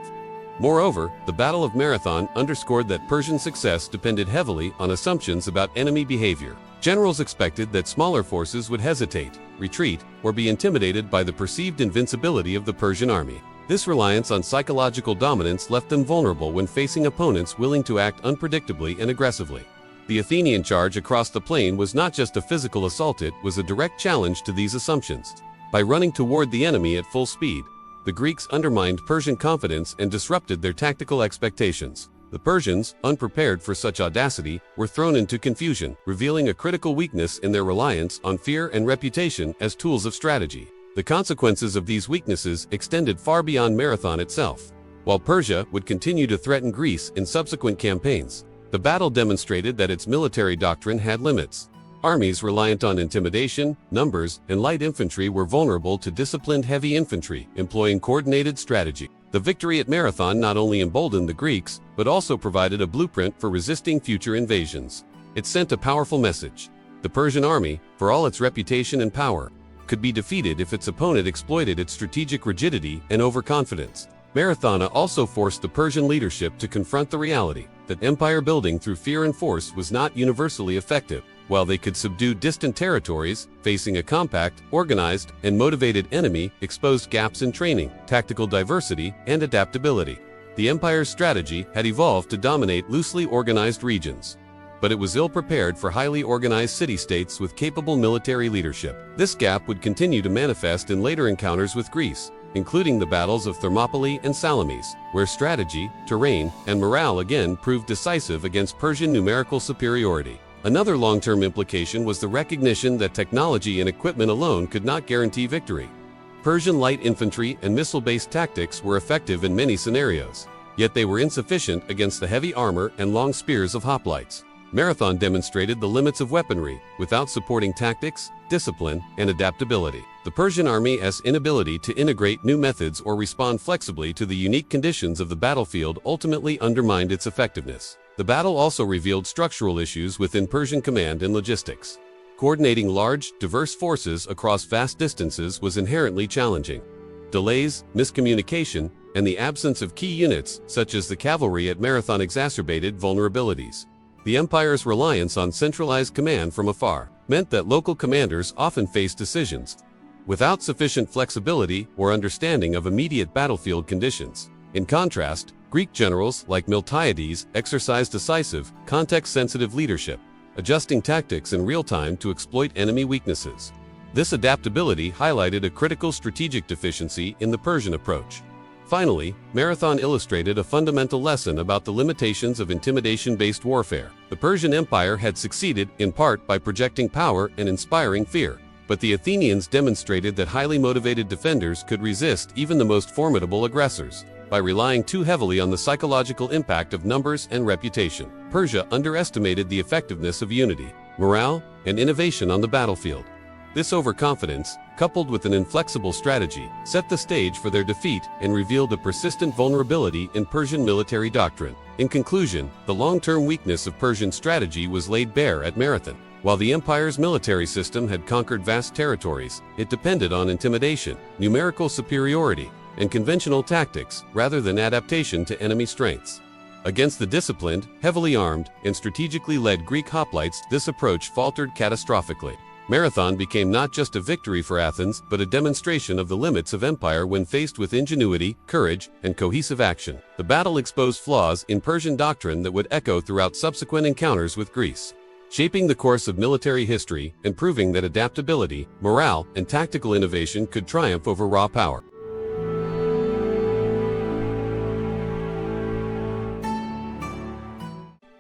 Moreover, the Battle of Marathon underscored that Persian success depended heavily on assumptions about enemy behavior. Generals expected that smaller forces would hesitate, retreat, or be intimidated by the perceived invincibility of the Persian army. This reliance on psychological dominance left them vulnerable when facing opponents willing to act unpredictably and aggressively. The Athenian charge across the plain was not just a physical assault, it was a direct challenge to these assumptions. By running toward the enemy at full speed, the Greeks undermined Persian confidence and disrupted their tactical expectations. The Persians, unprepared for such audacity, were thrown into confusion, revealing a critical weakness in their reliance on fear and reputation as tools of strategy. The consequences of these weaknesses extended far beyond Marathon itself. while Persia would continue to threaten Greece in subsequent campaigns. The battle demonstrated that its military doctrine had limits. Armies reliant on intimidation, numbers, and light infantry were vulnerable to disciplined heavy infantry, employing coordinated strategy. The victory at Marathon not only emboldened the Greeks, but also provided a blueprint for resisting future invasions. It sent a powerful message. The Persian army, for all its reputation and power, could be defeated if its opponent exploited its strategic rigidity and overconfidence. Marathon also forced the Persian leadership to confront the reality that empire building through fear and force was not universally effective. While they could subdue distant territories, facing a compact, organized, and motivated enemy exposed gaps in training, tactical diversity, and adaptability. The empire's strategy had evolved to dominate loosely organized regions, but it was ill-prepared for highly organized city-states with capable military leadership. This gap would continue to manifest in later encounters with Greece, including the battles of Thermopylae and Salamis, where strategy, terrain, and morale again proved decisive against Persian numerical superiority. Another long-term implication was the recognition that technology and equipment alone could not guarantee victory. Persian light infantry and missile-based tactics were effective in many scenarios, yet they were insufficient against the heavy armor and long spears of hoplites. Marathon demonstrated the limits of weaponry without supporting tactics, discipline, and adaptability. The Persian army's inability to integrate new methods or respond flexibly to the unique conditions of the battlefield ultimately undermined its effectiveness. The battle also revealed structural issues within Persian command and logistics. Coordinating large, diverse forces across vast distances was inherently challenging. Delays, miscommunication, and the absence of key units, such as the cavalry at Marathon, exacerbated vulnerabilities. The empire's reliance on centralized command from afar meant that local commanders often faced decisions without sufficient flexibility or understanding of immediate battlefield conditions. In contrast, Greek generals like Miltiades exercised decisive, context-sensitive leadership, adjusting tactics in real time to exploit enemy weaknesses. This adaptability highlighted a critical strategic deficiency in the Persian approach. Finally, Marathon illustrated a fundamental lesson about the limitations of intimidation-based warfare. The Persian Empire had succeeded, in part, by projecting power and inspiring fear. But the Athenians demonstrated that highly motivated defenders could resist even the most formidable aggressors. By relying too heavily on the psychological impact of numbers and reputation, Persia underestimated the effectiveness of unity, morale, and innovation on the battlefield. This overconfidence, coupled with an inflexible strategy, set the stage for their defeat and revealed a persistent vulnerability in Persian military doctrine. In conclusion, the long-term weakness of Persian strategy was laid bare at Marathon. While the empire's military system had conquered vast territories, it depended on intimidation, numerical superiority, and conventional tactics rather than adaptation to enemy strengths. Against the disciplined, heavily armed, and strategically led Greek hoplites, this approach faltered catastrophically. Marathon became not just a victory for Athens, but a demonstration of the limits of empire when faced with ingenuity, courage, and cohesive action. The battle exposed flaws in Persian doctrine that would echo throughout subsequent encounters with Greece, shaping the course of military history and proving that adaptability, morale, and tactical innovation could triumph over raw power.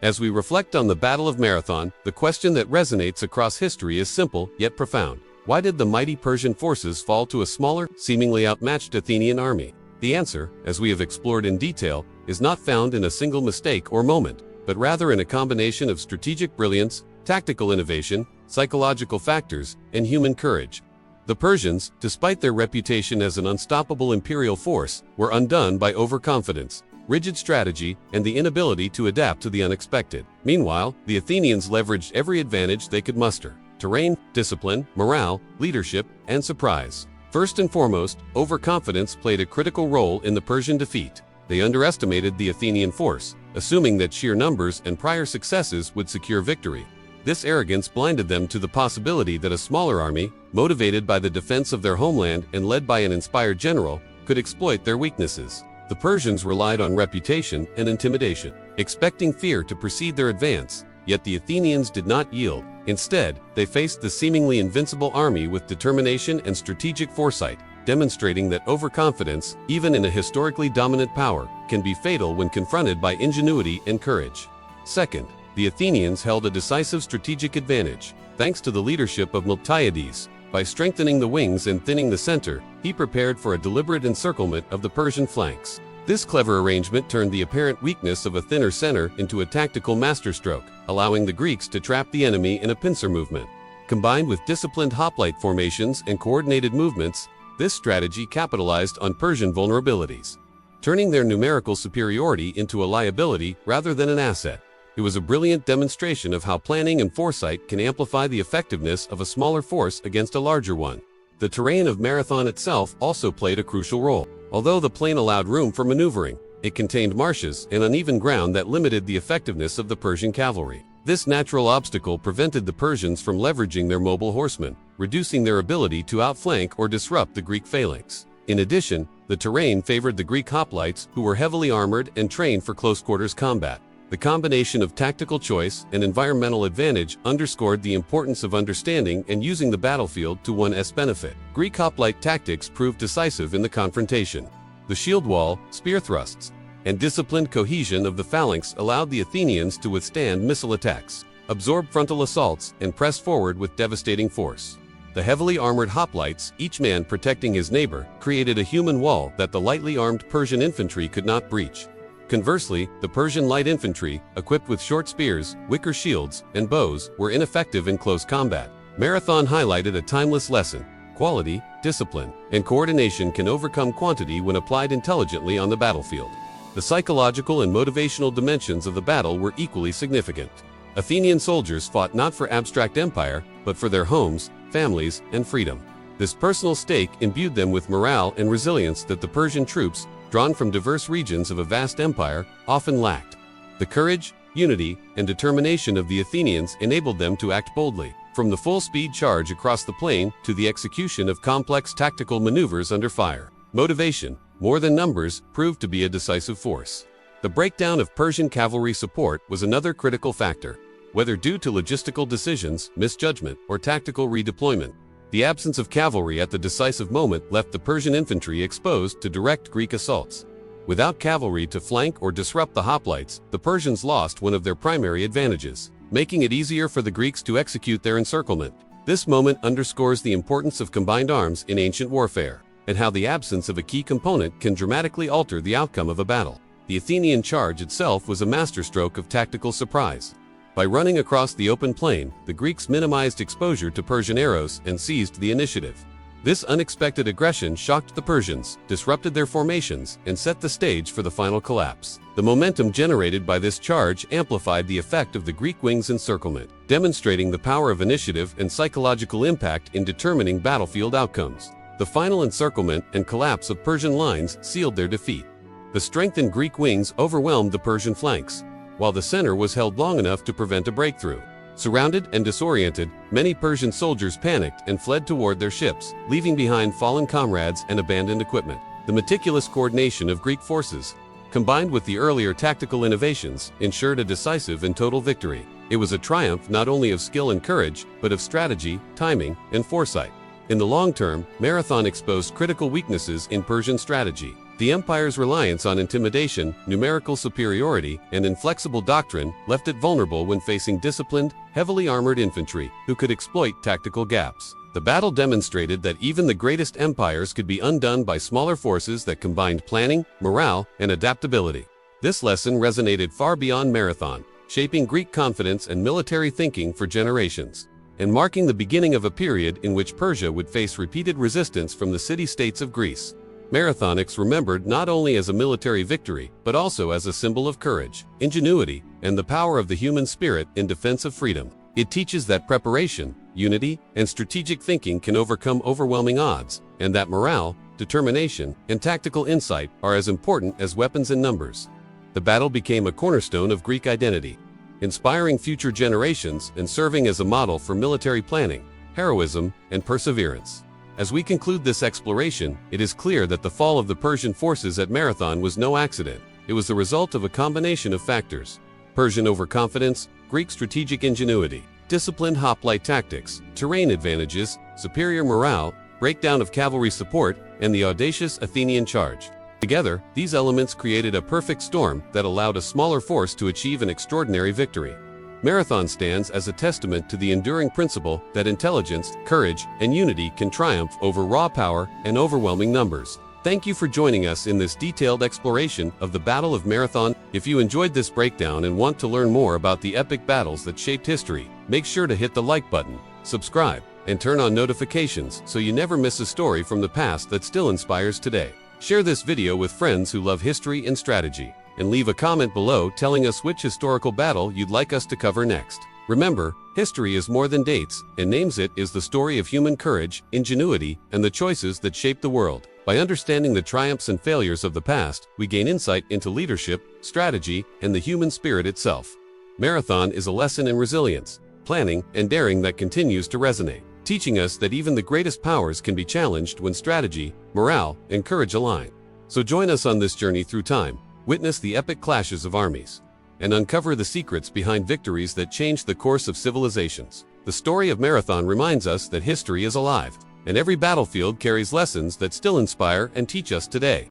As we reflect on the Battle of Marathon, the question that resonates across history is simple yet profound. Why did the mighty Persian forces fall to a smaller, seemingly outmatched Athenian army? The answer, as we have explored in detail, is not found in a single mistake or moment, but rather in a combination of strategic brilliance, tactical innovation, psychological factors, and human courage. The Persians, despite their reputation as an unstoppable imperial force, were undone by overconfidence, rigid strategy, and the inability to adapt to the unexpected. Meanwhile, the Athenians leveraged every advantage they could muster: terrain, discipline, morale, leadership, and surprise. First and foremost, overconfidence played a critical role in the Persian defeat. They underestimated the Athenian force, assuming that sheer numbers and prior successes would secure victory. This arrogance blinded them to the possibility that a smaller army, motivated by the defense of their homeland and led by an inspired general, could exploit their weaknesses. The Persians relied on reputation and intimidation, expecting fear to precede their advance, yet the Athenians did not yield. Instead, they faced the seemingly invincible army with determination and strategic foresight, demonstrating that overconfidence, even in a historically dominant power, can be fatal when confronted by ingenuity and courage. Second, the Athenians held a decisive strategic advantage, thanks to the leadership of Miltiades. By strengthening the wings and thinning the center, he prepared for a deliberate encirclement of the Persian flanks. This clever arrangement turned the apparent weakness of a thinner center into a tactical masterstroke, allowing the Greeks to trap the enemy in a pincer movement. Combined with disciplined hoplite formations and coordinated movements, this strategy capitalized on Persian vulnerabilities, turning their numerical superiority into a liability rather than an asset. It was a brilliant demonstration of how planning and foresight can amplify the effectiveness of a smaller force against a larger one. The terrain of Marathon itself also played a crucial role. Although the plain allowed room for maneuvering, it contained marshes and uneven ground that limited the effectiveness of the Persian cavalry. This natural obstacle prevented the Persians from leveraging their mobile horsemen, reducing their ability to outflank or disrupt the Greek phalanx. In addition, the terrain favored the Greek hoplites, who were heavily armored and trained for close-quarters combat. The combination of tactical choice and environmental advantage underscored the importance of understanding and using the battlefield to one's benefit. Greek hoplite tactics proved decisive in the confrontation. The shield wall, spear thrusts, and disciplined cohesion of the phalanx allowed the Athenians to withstand missile attacks, absorb frontal assaults, and press forward with devastating force. The heavily armored hoplites, each man protecting his neighbor, created a human wall that the lightly armed Persian infantry could not breach. Conversely, the Persian light infantry, equipped with short spears, wicker shields, and bows, were ineffective in close combat. Marathon highlighted a timeless lesson: quality, discipline, and coordination can overcome quantity when applied intelligently on the battlefield. The psychological and motivational dimensions of the battle were equally significant. Athenian soldiers fought not for abstract empire, but for their homes, families, and freedom. This personal stake imbued them with morale and resilience that the Persian troops, drawn from diverse regions of a vast empire, often lacked. The courage, unity, and determination of the Athenians enabled them to act boldly, from the full-speed charge across the plain to the execution of complex tactical maneuvers under fire. Motivation, more than numbers, proved to be a decisive force. The breakdown of Persian cavalry support was another critical factor. Whether due to logistical decisions, misjudgment, or tactical redeployment, the absence of cavalry at the decisive moment left the Persian infantry exposed to direct Greek assaults. Without cavalry to flank or disrupt the hoplites, the Persians lost one of their primary advantages, making it easier for the Greeks to execute their encirclement. This moment underscores the importance of combined arms in ancient warfare, and how the absence of a key component can dramatically alter the outcome of a battle. The Athenian charge itself was a masterstroke of tactical surprise. By running across the open plain, the Greeks minimized exposure to Persian arrows and seized the initiative. This unexpected aggression shocked the Persians, disrupted their formations, and set the stage for the final collapse. The momentum generated by this charge amplified the effect of the Greek wings' encirclement, demonstrating the power of initiative and psychological impact in determining battlefield outcomes. The final encirclement and collapse of Persian lines sealed their defeat. The strengthened Greek wings overwhelmed the Persian flanks, while the center was held long enough to prevent a breakthrough. Surrounded and disoriented, many Persian soldiers panicked and fled toward their ships, leaving behind fallen comrades and abandoned equipment. The meticulous coordination of Greek forces, combined with the earlier tactical innovations, ensured a decisive and total victory. It was a triumph not only of skill and courage, but of strategy, timing, and foresight. In the long term, Marathon exposed critical weaknesses in Persian strategy. The empire's reliance on intimidation, numerical superiority, and inflexible doctrine left it vulnerable when facing disciplined, heavily armored infantry who could exploit tactical gaps. The battle demonstrated that even the greatest empires could be undone by smaller forces that combined planning, morale, and adaptability. This lesson resonated far beyond Marathon, shaping Greek confidence and military thinking for generations, and marking the beginning of a period in which Persia would face repeated resistance from the city-states of Greece. Marathonics remembered not only as a military victory, but also as a symbol of courage, ingenuity, and the power of the human spirit in defense of freedom. It teaches that preparation, unity, and strategic thinking can overcome overwhelming odds, and that morale, determination, and tactical insight are as important as weapons and numbers. The battle became a cornerstone of Greek identity, inspiring future generations and serving as a model for military planning, heroism, and perseverance. As we conclude this exploration, it is clear that the fall of the Persian forces at Marathon was no accident. It was the result of a combination of factors: Persian overconfidence, Greek strategic ingenuity, disciplined hoplite tactics, terrain advantages, superior morale, breakdown of cavalry support, and the audacious Athenian charge. Together, these elements created a perfect storm that allowed a smaller force to achieve an extraordinary victory. Marathon stands as a testament to the enduring principle that intelligence, courage, and unity can triumph over raw power and overwhelming numbers. Thank you for joining us in this detailed exploration of the Battle of Marathon. If you enjoyed this breakdown and want to learn more about the epic battles that shaped history, make sure to hit the like button, subscribe, and turn on notifications so you never miss a story from the past that still inspires today. Share this video with friends who love history and strategy, and leave a comment below telling us which historical battle you'd like us to cover next. Remember, history is more than dates, and names it is the story of human courage, ingenuity, and the choices that shape the world. By understanding the triumphs and failures of the past, we gain insight into leadership, strategy, and the human spirit itself. Marathon is a lesson in resilience, planning, and daring that continues to resonate, teaching us that even the greatest powers can be challenged when strategy, morale, and courage align. So join us on this journey through time, witness the epic clashes of armies, and uncover the secrets behind victories that changed the course of civilizations. The story of Marathon reminds us that history is alive, and every battlefield carries lessons that still inspire and teach us today.